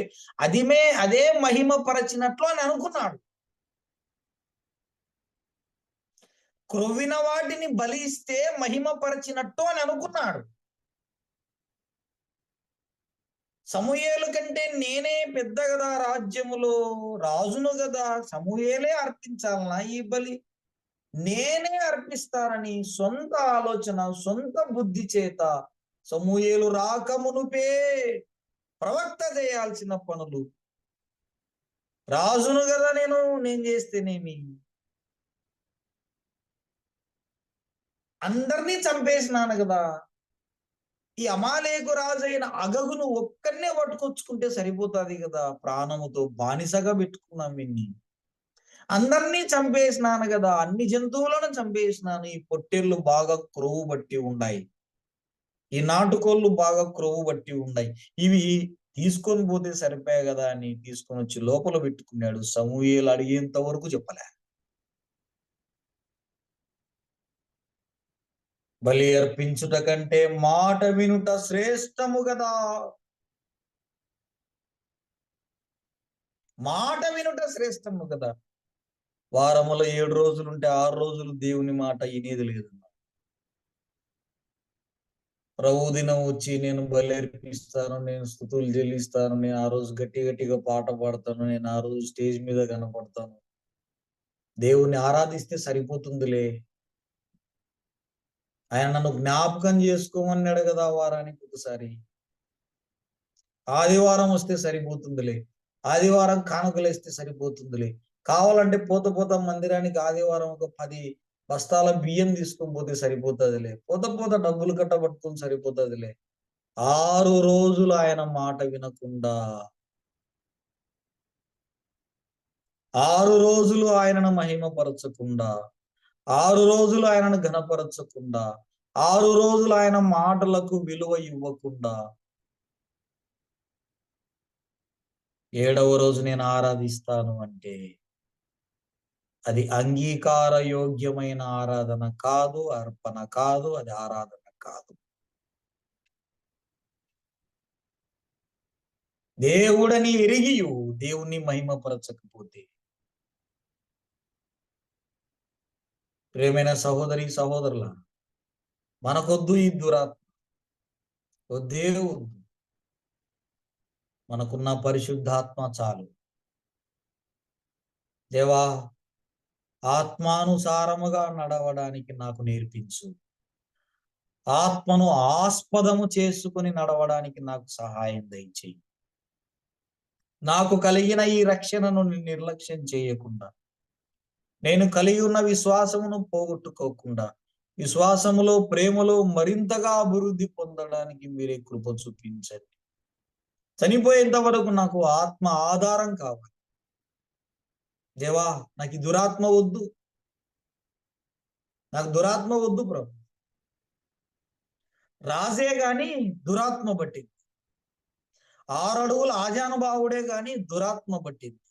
అదే మహిమపరచినట్లు అని అనుకున్నాడు. క్రొవ్విన వాటిని బలిస్తే మహిమపరచినట్టు అని అనుకున్నాడు. సమూయేలు కంటే నేనే పెద్ద కదా, రాజ్యములో రాజును కదా, సమూయేలే అర్పించాలనా ఈ బలి, నేనే అర్పిస్తానని సొంత ఆలోచన, సొంత బుద్ధి చేత సమూయేలు రాకమునుపే ప్రవక్త చేయాల్సిన పనులు, రాజును కదా నేను చేస్తేనేమి, అందరినీ చంపేసినాను కదా, ఈ అమాలేకు రాజైన అగగును ఒక్కనే పట్టుకొచ్చుకుంటే సరిపోతుంది కదా, ప్రాణముతో బానిసగా పెట్టుకున్నాం విన్ని, అందరినీ చంపేసినాను కదా, అన్ని జంతువులను చంపేసినాను, ఈ పొట్టేళ్ళు బాగా క్రొవ్వు బట్టి ఉన్నాయి, ఈ నాటుకోళ్ళు బాగా క్రొవ్వు బట్టి ఉన్నాయి, ఇవి తీసుకొని పోతే సరిపోయాయి కదా అని తీసుకొని వచ్చి లోపల పెట్టుకున్నాడు. సమూయేలు అడిగేంత వరకు చెప్పలే. బలి అర్పించుట కంటే మాట వినుట శ్రేష్టము కదా, మాట వినుట శ్రేష్టము కదా. వారములో 7 రోజులుంటే 6 రోజులు దేవుని మాట వినేది లేదన్నా. ప్రభు దినం వచ్చి నేను బలి అర్పిస్తాను, నేను స్తుతులు చెల్లిస్తాను, నేను ఆ రోజు గట్టిగా పాట పాడతాను, నేను ఆ రోజు స్టేజ్ మీద కనపడతాను, దేవుణ్ణి ఆరాధిస్తే సరిపోతుందిలే, ఆయన నన్ను జ్ఞాపకం చేసుకోమన్నాడు కదా వారానికి ఒకసారి, ఆదివారం వస్తే సరిపోతుందిలే, ఆదివారం కానుకలు వేస్తే సరిపోతుందిలే, కావాలంటే పోత మందిరానికి ఆదివారం ఒక 10 బస్తాల బియ్యం తీసుకొని పోతే సరిపోతుందిలే, పోత డబ్బులు కట్టబట్టుకొని సరిపోతుందిలే. 6 రోజులు ఆయన మాట వినకుండా, 6 రోజులు ఆయనను మహిమపరచకుండా, 6 రోజులు ఆయనను ఘనపరచకుండా, 6 రోజులు ఆయన మాటలకు విలువ ఇవ్వకుండా, 7వ రోజు నేను ఆరాధిస్తాను అంటే అది అంగీకార యోగ్యమైన ఆరాధన కాదు, అర్పణ కాదు, అది ఆరాధన కాదు. దేవుడని ఎరిగియు దేవుణ్ణి మహిమపరచకపోతే, ప్రియమైన సహోదరి సహోదరుల, మనకొద్దు ఈ దురాత్మ, వద్దే వద్దు, మనకున్న పరిశుద్ధాత్మ చాలు. దేవా, ఆత్మానుసారముగా నడవడానికి నాకు నేర్పించు, ఆత్మను ఆస్పదము చేసుకుని నడవడానికి నాకు సహాయం దయచేయి. నాకు కలిగిన ఈ రక్షణను నిర్లక్ష్యం చేయకుండా, నేను కలిగి ఉన్న విశ్వాసమును పోగొట్టుకోకుండా, విశ్వాసములో ప్రేమలో మరింతగా అభివృద్ధి పొందడానికి మీరే కృప చూపించండి. చనిపోయేంత వరకు నాకు ఆత్మ ఆధారం కావాలి. దేవా, నాకు ఈ దురాత్మ వద్దు, నాకు దురాత్మ వద్దు ప్రభు. రాజే గాని దురాత్మ పట్టింది, 6 అడుగుల ఆజానుభావుడే గాని దురాత్మ పట్టింది,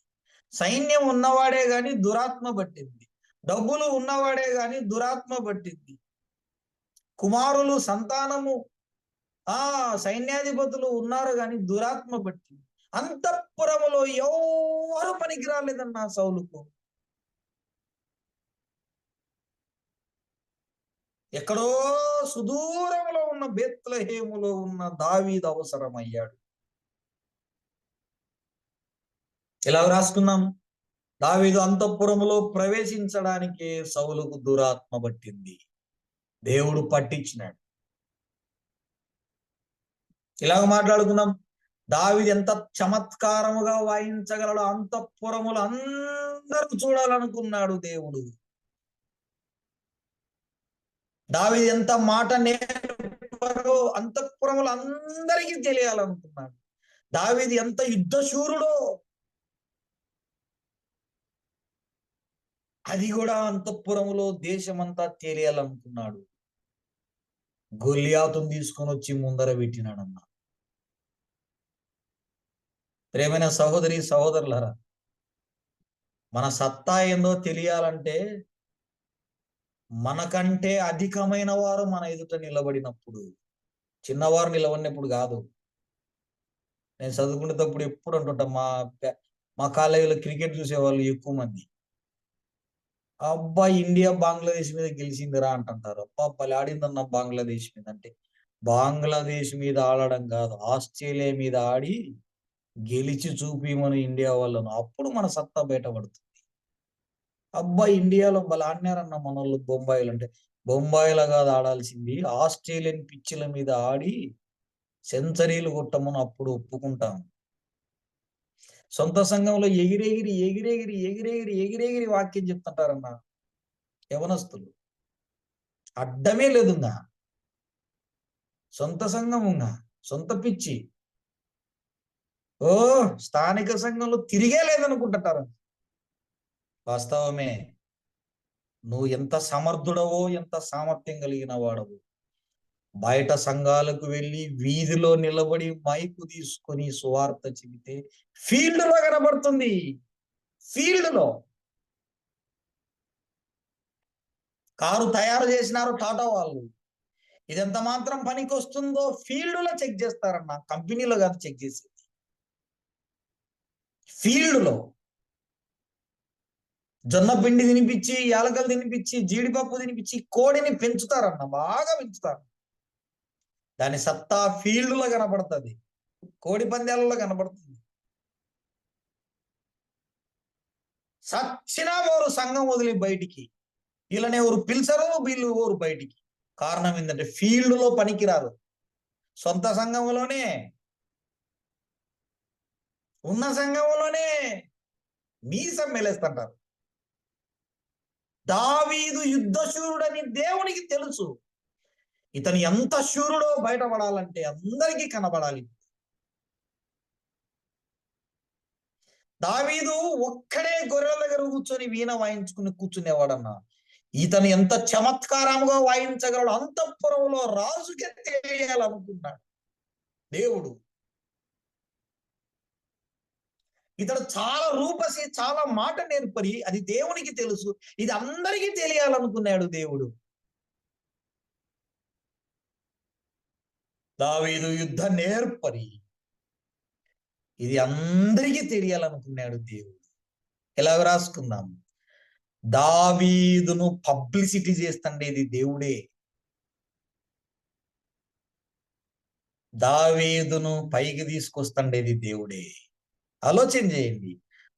సైన్యం ఉన్నవాడే గాని దురాత్మ పట్టింది. డబ్బులు ఉన్నవాడే గాని దురాత్మ పట్టింది. కుమారులు, సంతానము, సైన్యాధిపతులు ఉన్నారు గాని దురాత్మ పట్టింది. అంతఃపురములో ఎవరు పనికి రాలేదన్నా సౌలుకు. ఎక్కడో సుదూరంలో ఉన్న బేత్లెహేములో ఉన్న దావీదు అవసరమయ్యాడు. ఇలా రాసుకున్నాం, దావీదు అంతఃపురములో ప్రవేశించడానికి సౌలుకు దురాత్మ పట్టింది. దేవుడు పట్టించినాడు. ఇలాగ మాట్లాడుకున్నాం, దావీదు ఎంత చమత్కారముగా వాయించగలడో అంతఃపురములు అందరూ చూడాలనుకున్నాడు దేవుడు. దావీదు ఎంత మాట నేర్పరో అంతఃపురములు అందరికీ తెలియాలనుకున్నాడు. దావీదు ఎంత యుద్ధశూరుడో అది కూడా అంతఃపురములో దేశమంతా తెలియాలనుకున్నాడు. గొల్లియాతును తీసుకొని వచ్చి ముందర పెట్టినాడన్న. ప్రేమైన సహోదరి సహోదరులారా, మన సత్తా ఏందో తెలియాలంటే మనకంటే అధికమైన వారు మన ఎదుట నిలబడినప్పుడు, చిన్నవారు నిలబడినప్పుడు కాదు. నేను చదువుకునేటప్పుడు ఎప్పుడు అంటుంటా, మా కాలేజీలో క్రికెట్ చూసేవాళ్ళు ఎక్కువ మంది, అబ్బా ఇండియా బంగ్లాదేశ్ మీద గెలిచిందిరా అంటుంటారు. అబ్బా ఆడిందన్న బంగ్లాదేశ్ మీద అంటే, బంగ్లాదేశ్ మీద ఆడడం కాదు, ఆస్ట్రేలియా మీద ఆడి గెలిచి చూపిమని ఇండియా వాళ్ళను, అప్పుడు మన సత్తా బయటపడుతుంది. అబ్బా ఇండియాలో భలే ఆడినారన్న మన వాళ్ళు బొంబాయిలు అంటే, బొంబాయిలో కాదు ఆడాల్సింది, ఆస్ట్రేలియన్ పిచ్చుల మీద ఆడి సెంచరీలు కొట్టమని అప్పుడు ఒప్పుకుంటాం. సొంత సంఘంలో ఎగిరెగిరి ఎగిరెగిరి ఎగిరెగిరి ఎగిరెగిరి వాక్యం చెప్తుంటారన్న యవనస్తులు. అడ్డమే లేదుగా, సొంత సంఘముగా, సొంత పిచ్చి, స్థానిక సంఘంలో తిరిగే లేదనుకుంటుంటారు. వాస్తవమే, నువ్వు ఎంత సమర్థుడవో, ఎంత సామర్థ్యం కలిగిన వాడవు, బయట సంఘాలకు వెళ్ళి వీధిలో నిలబడి మైకు తీసుకొని సువార్త చెబితే ఫీల్డ్ లో కనబడుతుంది. ఫీల్డ్ లో కారు తయారు చేసినారు టాటా వాళ్ళు, ఇదెంత మాత్రం పనికి వస్తుందో ఫీల్డ్ లో చెక్ చేస్తారన్న, కంపెనీలో కాదు చెక్ చేసేది, ఫీల్డ్ లో. జొన్న పిండి తినిపించి, యాలకలు తినిపించి, జీడిపప్పు తినిపించి కోడిని పెంచుతారన్న, బాగా పెంచుతారు. దాని సత్తా ఫీల్డ్ లో కనబడుతుంది, కోడి పందాలలో కనబడుతుంది. సచ్చినా ఓరు సంఘం వదిలి బయటికి, వీళ్ళని ఎవరు పిలిచరు, వీళ్ళు ఓరు బయటికి. కారణం ఏంటంటే ఫీల్డ్ లో పనికిరారు, సొంత సంఘంలోనే, ఉన్న సంఘంలోనే మీసం మెలేస్తుంటారు. దావీదు యుద్ధశూరుడని దేవునికి తెలుసు. ఇతను ఎంత శూరుడో బయటపడాలంటే అందరికీ కనబడాలి. దావీదు ఒక్కడే గొర్రెల దగ్గర కూర్చొని వీణ వాయించుకుని కూర్చునేవాడన్నా. ఇతను ఎంత చమత్కారంగా వాయించగలడు అంతఃపురంలో రాజుకే తెలియాలనుకున్నాడు దేవుడు. ఇతడు చాలా రూపసి, చాలా మాట నేర్పరి, అది దేవునికి తెలుసు, ఇది అందరికీ తెలియాలనుకున్నాడు దేవుడు. దావీదు యుద్ధ నేర్పరి, ఇది అందరికీ తెలియాలనుకున్నాడు దేవుడు. ఎలాగ రాసుకుందాం, దావీదును పబ్లిసిటీ చేస్తుండేది దేవుడే. దావీదును పైకి తీసుకొస్తుండేది దేవుడే. ఆలోచన చేయండి,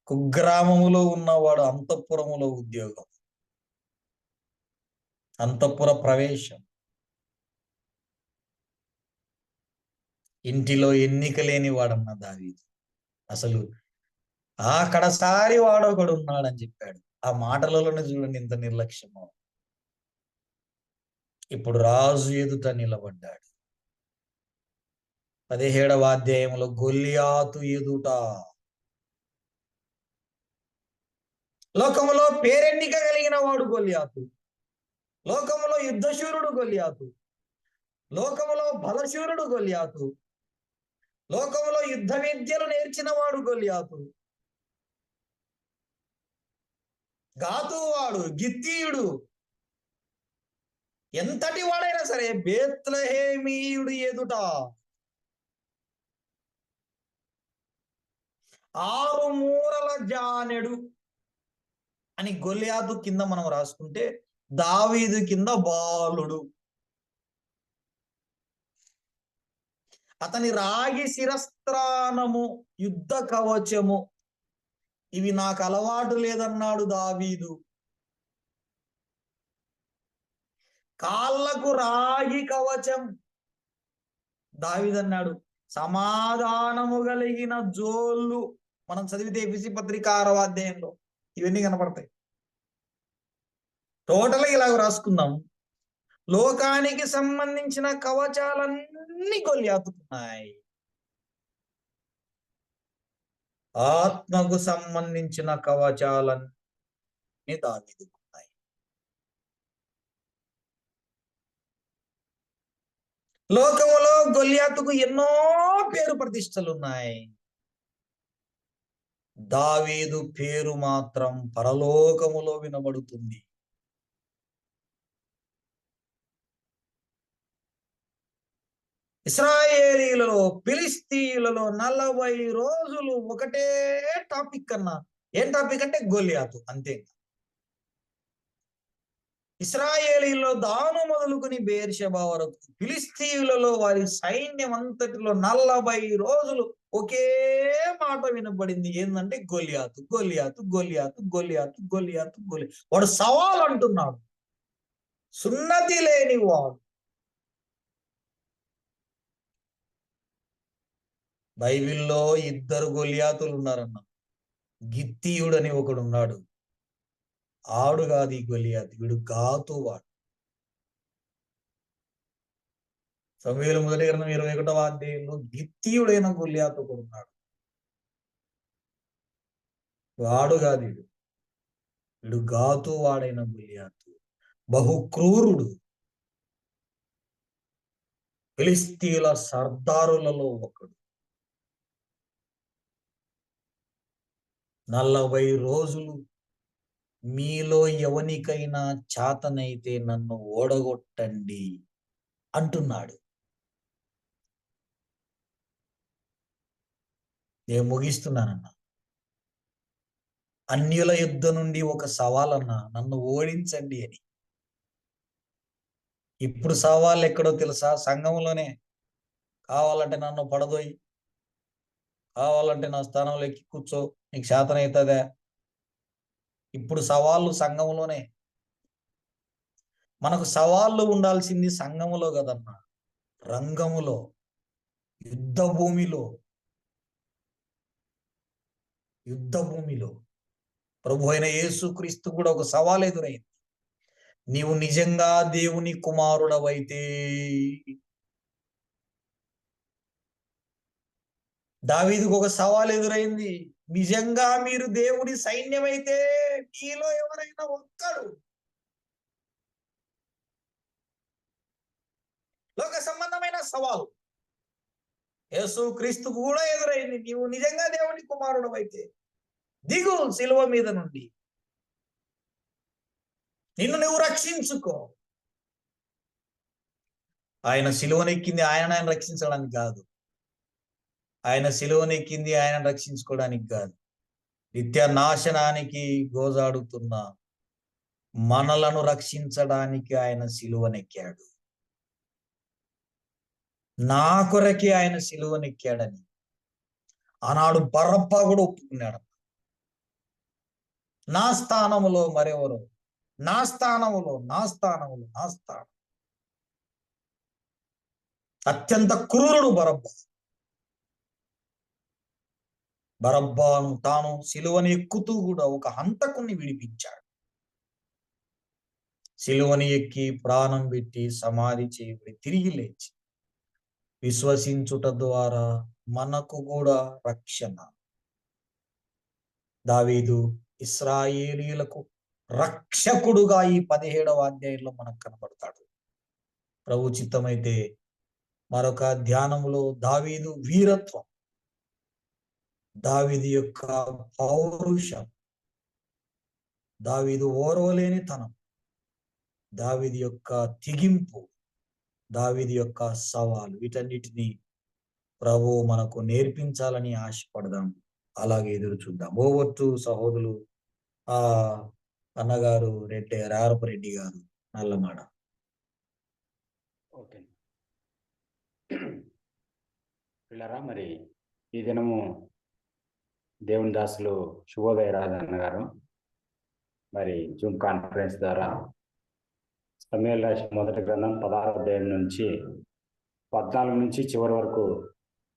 కుగ్రామములో ఉన్నవాడు అంతఃపురములో ఉద్యోగం, అంతఃపుర ప్రవేశం, ఇంటిలో ఎన్నిక లేని వాడన్న దావీదు. అసలు కడసారి వాడొకడు ఉన్నాడని చెప్పాడు. ఆ మాటలలోనే చూడండి ఇంత నిర్లక్ష్యమో. ఇప్పుడు రాజు ఎదుట నిలబడ్డాడు. 17వ అధ్యాయంలో గొల్లియాతు ఎదుట, లోకములో పేరెన్నిక కలిగిన వాడు గొల్లియాతు, లోకములో యుద్ధశూరుడు గొల్లియాతు, లోకములో బలశూరుడు గొల్లియాతు, లోకములో యుద్ధ విద్యలు నేర్చిన వాడు గొల్లియాతు. గాతువాడు, గిత్తీయుడు, ఎంతటి వాడైనా సరే బేత్లెహేమీయుడు ఎదుట 6 మూరల జానెడు అని గొల్యాతు కింద మనం రాసుకుంటే దావీదు కింద బాలుడు. అతని రాగి శిరస్త్రాణము, యుద్ధ కవచము ఇవి నాకు అలవాటు లేదన్నాడు దావీదు. కాళ్ళకు రాగి కవచం దావీదు అన్నాడు. సమాధానము కలిగిన జోళ్ళు మనం చదివితే ఎఫెసీ పత్రిక 6వ అధ్యాయంలో ఇవన్నీ కనపడతాయి. టోటల్ ఇలాగ రాసుకుందాం. లోకానికి సంబంధించిన కవచాలన్నీ గొల్యాతుకున్నాయి. ఆత్మకు సంబంధించిన కవచాలన్నీ దావీదుకున్నాయి. లోకములో గొల్యాతుకు ఎన్నో పేరు ప్రతిష్టలు ఉన్నాయి. దావీదు పేరు మాత్రం పరలోకములో వినబడుతుంది. ఇశ్రాయేలీలలో, ఫిలిస్తీయులలో 40 రోజులు ఒకటే టాపిక్ అన్నా. ఏం టాపిక్ అంటే గొల్యాతు, అంతే. ఇశ్రాయేలీలో దాను మొదలుకొని బెయేర్షెబా వరకు, ఫిలిస్తీయులలో వారి సైన్యం అంతటిలో 40 రోజులు ఒకే మాట వినబడింది. ఏంటంటే గొల్యాతు, గొల్యాతు, గొల్యాతు, గొల్యాతు, గొల్యాతు, గొల్యాతు. వాడు సవాల్ అంటున్నాడు, సున్నతి లేని వాడు. బైబిల్లో 2 గొల్యాతులు ఉన్నారన్న. గిత్తీయుడని ఒకడు ఉన్నాడు. ఆడు కాదు ఈ గొల్యాతు, వీడు గాతువాడు. సమూయేలు మొదటి గ్రంథం 21వ అధ్యాయంలో గిత్తీయుడైన గొల్యాతు ఒకడు ఉన్నాడు. వాడు కాదు వీడు, వీడు గాతువాడైన గొల్యాతు. బహు క్రూరుడు, ఫిలిస్తీయుల సర్దారులలో ఒకడు. 40 రోజులు మీలో ఎవనికైనా చాతనైతే నన్ను ఓడగొట్టండి అంటున్నాడు. నేను ముగిస్తున్నానన్నా. అన్యుల యుద్ధం నుండి ఒక సవాలన్నా, నన్ను ఓడించండి అని. ఇప్పుడు సవాళ్ళు ఎక్కడో తెలుసా? సంఘంలోనే. కావాలంటే నన్ను పడదోయి, కావాలంటే నా స్థానంలో ఎక్కి కూర్చో, నీకు శాతం అవుతుందా? ఇప్పుడు సవాళ్ళు సంఘంలోనే. మనకు సవాళ్ళు ఉండాల్సింది సంఘములో కదన్నా, రంగములో, యుద్ధ భూమిలో. యుద్ధ భూమిలో ప్రభు అయిన యేసుక్రీస్తు కూడా ఒక సవాల్ ఎదురైంది. నీవు నిజంగా దేవుని కుమారుడవైతే, దావీదుకు ఒక సవాల్ ఎదురైంది. నిజంగా మీరు దేవుడి సైన్యమైతే మీలో ఎవరైనా ఒక్కడు. లోక సంబంధమైన సవాలు యేసుక్రీస్తుకు కూడా ఎదురైంది. నీవు నిజంగా దేవుని కుమారుడు అయితే దిగు శిలువ మీద నుండి, నిన్ను నువ్వు రక్షించుకో. ఆయన శిలువనెక్కింది ఆయన రక్షించడానికి కాదు, ఆయన శిలువనెక్కింది ఆయన రక్షించుకోవడానికి కాదు. నిత్య నాశనానికి గోజాడుతున్న మనలను రక్షించడానికి ఆయన శిలువనెక్కాడు. నా కొరకే ఆయన శిలువనెక్కాడని ఆనాడు బరబ్బా కూడా ఒప్పుకున్నాడు. నా స్థానములో మరెవరు, నా స్థానములో, నా స్థానములో, నా స్థానం. అత్యంత క్రూరుడు బరబ్బా. బరబ్బాను తాను శిలువని ఎక్కుతూ కూడా ఒక హంతకుని విడిపించాడు. శిలువని ఎక్కి ప్రాణం పెట్టి సమాధి చేయబడి తిరిగి లేచి విశ్వసించుట ద్వారా మనకు కూడా రక్షణ. దావీదు ఇశ్రాయేలీయులకు రక్షకుడుగా ఈ 17వ అధ్యాయంలో మనకు కనబడతాడు. ప్రభు చిత్తమైతే మరొక ధ్యానంలో దావీదు వీరత్వం, దావీదు యొక్క పౌరుషం, దావీదు ఓర్వలేనితనం, దావీదు యొక్క తెగింపు, దావీదు యొక్క సవాలు, వీటన్నిటిని ప్రభు మనకు నేర్పించాలని ఆశపడదాం. అలాగే ఎదురు చూద్దాం. ఓవర్ టు సహోదరులు అన్నగారు రారపరెడ్డి గారు నల్లమాడ. ఓకే పిల్లరా, మరి ఈ దినము దేవుని దాసులు శుభోదయ రాజన్న గారు మరి జూమ్ కాన్ఫరెన్స్ ద్వారా సమూయేలు రాసిన మొదటి గ్రంథం 16వ అధ్యాయం నుంచి 14 నుంచి చివరి వరకు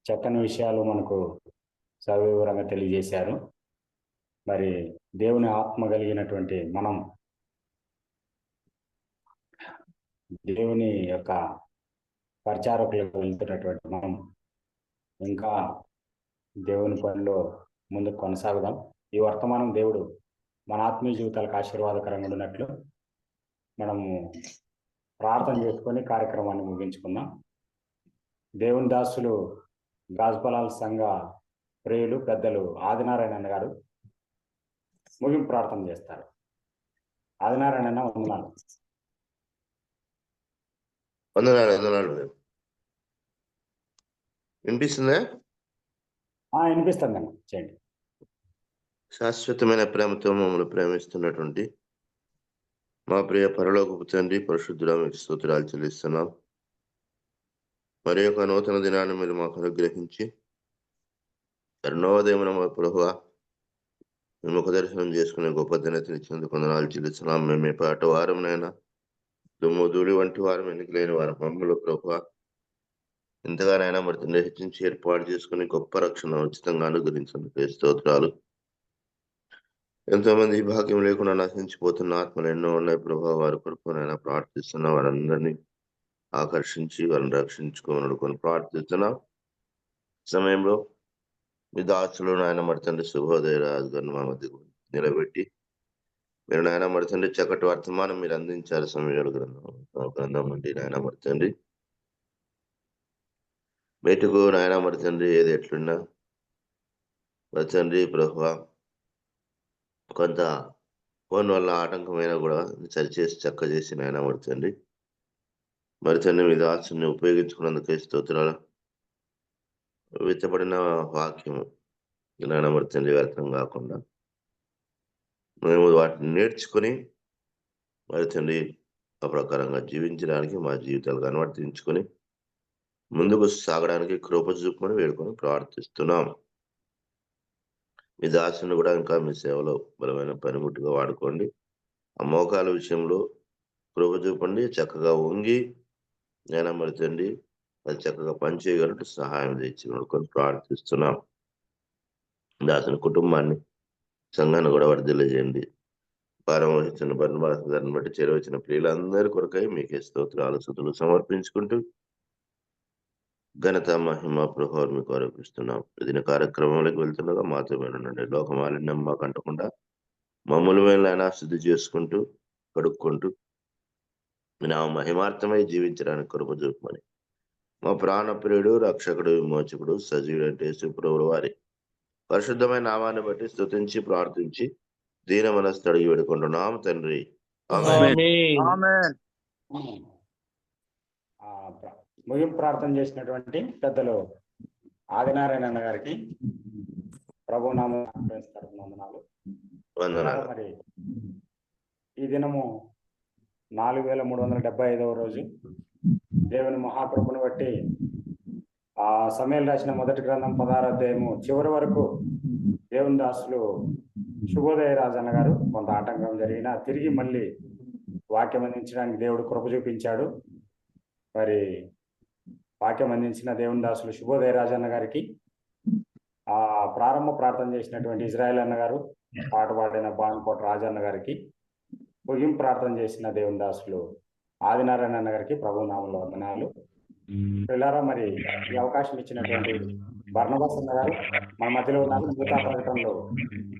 చక్కని విషయాలు మనకు సవివరంగా తెలియజేశారు. మరి దేవుని ఆత్మ కలిగినటువంటి మనం దేవుని యొక్క పరిచారకులకు వెళ్తున్నటువంటి మనం ఇంకా దేవుని పనిలో ముందుకు కొనసాగుదాం. ఈ వర్తమానం దేవుడు మన ఆత్మీయ జీవితాలకు ఆశీర్వాదకరంగా ఉన్నట్లు మనము ప్రార్థన చేసుకొని కార్యక్రమాన్ని ముగించుకుందాం. దేవుని దాసులు గాజ్పలాల సంఘ ప్రియులు పెద్దలు ఆదినారాయణ గారు ముగింపు ప్రార్థన చేస్తారు. ఆదినారాయణ వందనాలు. వందనాలు. వినిపిస్తుందా? వినిపిస్తుందండి, చేయండి. శాశ్వతమైన ప్రేమతో మమ్మల్ని ప్రేమిస్తున్నటువంటి మా ప్రియ పరలోకపు తండ్రి, పరిశుద్ధుడా, మీకు స్తోత్రాలు చెల్లిస్తున్నాం. మరి యొక్క నూతన దినాన్ని మీరు మాకు అనుగ్రహించి నవోదయమున మా ప్రభువా మేము ముఖ దర్శనం చేసుకునే గొప్ప దినతినిచ్చినందుకు వందనాలు చెల్లిస్తున్నాం. మేము మీ పాట వారంనైనా దుమ్ము ధూళి వంటి వారం, ఎన్నికలేని వారం మమ్మల్ని ప్రభువా ఇంతగానైనా మరి తండ్రి హెచ్చించి ఏర్పాటు చేసుకుని గొప్ప రక్షణ ఉచితంగా అనుగ్రహించినందుకు స్తోత్రాలు. ఎంతో మంది ఈ భాగ్యం లేకుండా నశించిపోతున్న ఆత్మలు ఎన్నో ఉన్నాయి ప్రభావ. వారి కొరకునైనా ప్రార్థిస్తున్నా, వారందరినీ ఆకర్షించి వారిని రక్షించుకోమని ప్రార్థిస్తున్నాం. సమయంలో మీ దాసులు నాయన మరి తండ్రి శుభోదయ రాజు గారిని మా మధ్య నిలబెట్టి మీరు నాయన మరి తండ్రి చక్కటి వర్తమానం మీరు అందించారు. సమయాలు గ్రంథం నుండి నాయన మరి తండ్రి బయటకు నాయన మరి తండ్రి ఏది ఎట్లున్నా మరి తండ్రి ప్రభువా కొంత ఫోన్ వల్ల ఆటంకమైనా కూడా సరిచేసి చక్క చేసి నాయన మరి తండ్రి మీ దాసుని ఉపయోగించుకున్నందుకు స్తోత్రాలు. విత్తబడిన వాక్యం నాయన మరి తండ్రి వ్యర్థం కాకుండా మేము వాటిని నేర్చుకుని మరి తండ్రి ఆ ప్రకారంగా జీవించడానికి మా జీవితాలకు అనువర్తించుకొని ముందుకు సాగడానికి కృప చూపమని వేడుకొని ప్రార్థిస్తున్నాం. మీ దాసుని కూడా ఇంకా మీ సేవలో బలమైన పనిముట్టుగా వాడుకోండి. ఆ మోకాల విషయంలో కృప చూపండి. చక్కగా వంగి నేను మరి తండ్రి అది చక్కగా పనిచేయగలట్టు సహాయం తెచ్చి వేడుకొని ప్రార్థిస్తున్నాం. దాసుని కుటుంబాన్ని సంఘాన్ని కూడా వర్ధిల్లజేయండి. భారం వహిస్తున్న బర్నబాసు గారిని బట్టి చేరవచ్చిన ప్రియులందరి కొరకై మీకే స్తోత్రాలు స్తుతులు సమర్పించుకుంటూ ఘనత మహిమ ప్రభావం మీకు ఆరోపిస్తున్నాం. ఇది కార్యక్రమంలోకి వెళ్తుండగా మాతో ఉండండి. లోకమాలిన్యం మాకు అంటకుండా మమ్మల్ని మేలైనా శుద్ధి చేసుకుంటూ కడుక్కుంటూ నా మహిమార్థమై జీవించడానికి కృప చూపమని మా ప్రాణప్రియుడు, రక్షకుడు, విమోచకుడు, సజీవుడు అంటే యేసుప్రభుల వారి పరిశుద్ధమైన నామాన్ని బట్టి స్తుతించి ప్రార్థించి దీన మనస్సు అడిగి వేడుకుంటున్నాం తండ్రి. ముగింపు ప్రార్థన చేసినటువంటి పెద్దలు ఆదినారాయణ గారికి ప్రభు నామం వందనాలు. మరి ఈ దినము 4375వ రోజు దేవుని మహాకృపను బట్టి సమూయేలు రాసిన మొదటి గ్రంథం 16వ అధ్యాయము చివరి వరకు దేవుని దాసులు శుభోదయ రాజన్న గారు కొంత ఆటంకం జరిగినా తిరిగి మళ్ళీ వాక్యం అందించడానికి దేవుడు కృప చూపించాడు. మరి వాక్యం అందించిన దేవుని దాసులు శుభోదయ రాజన్న గారికి, ప్రారంభ ప్రార్థన చేసినటువంటి ఇజ్రాయెల్ అన్న గారు, పాట పాడిన బాన్కోట రాజన్న గారికి, ముగింపు ప్రార్థన చేసిన దేవుని దాసులు ఆదినారాయణ అన్న గారికి ప్రభు నామంలో వందనాలు. పిల్లారా, మరి ఈ అవకాశం ఇచ్చినటువంటి బర్నబాస్ అన్న గారు మన మధ్యలో ఉన్నారు. మిగతా ప్రకటనలో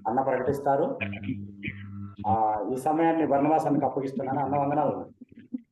అన్న ప్రకటిస్తారు. ఈ సమయాన్ని బర్నబాస్ అన్నకి అప్పగిస్తున్నాను. అన్న వందనాలు.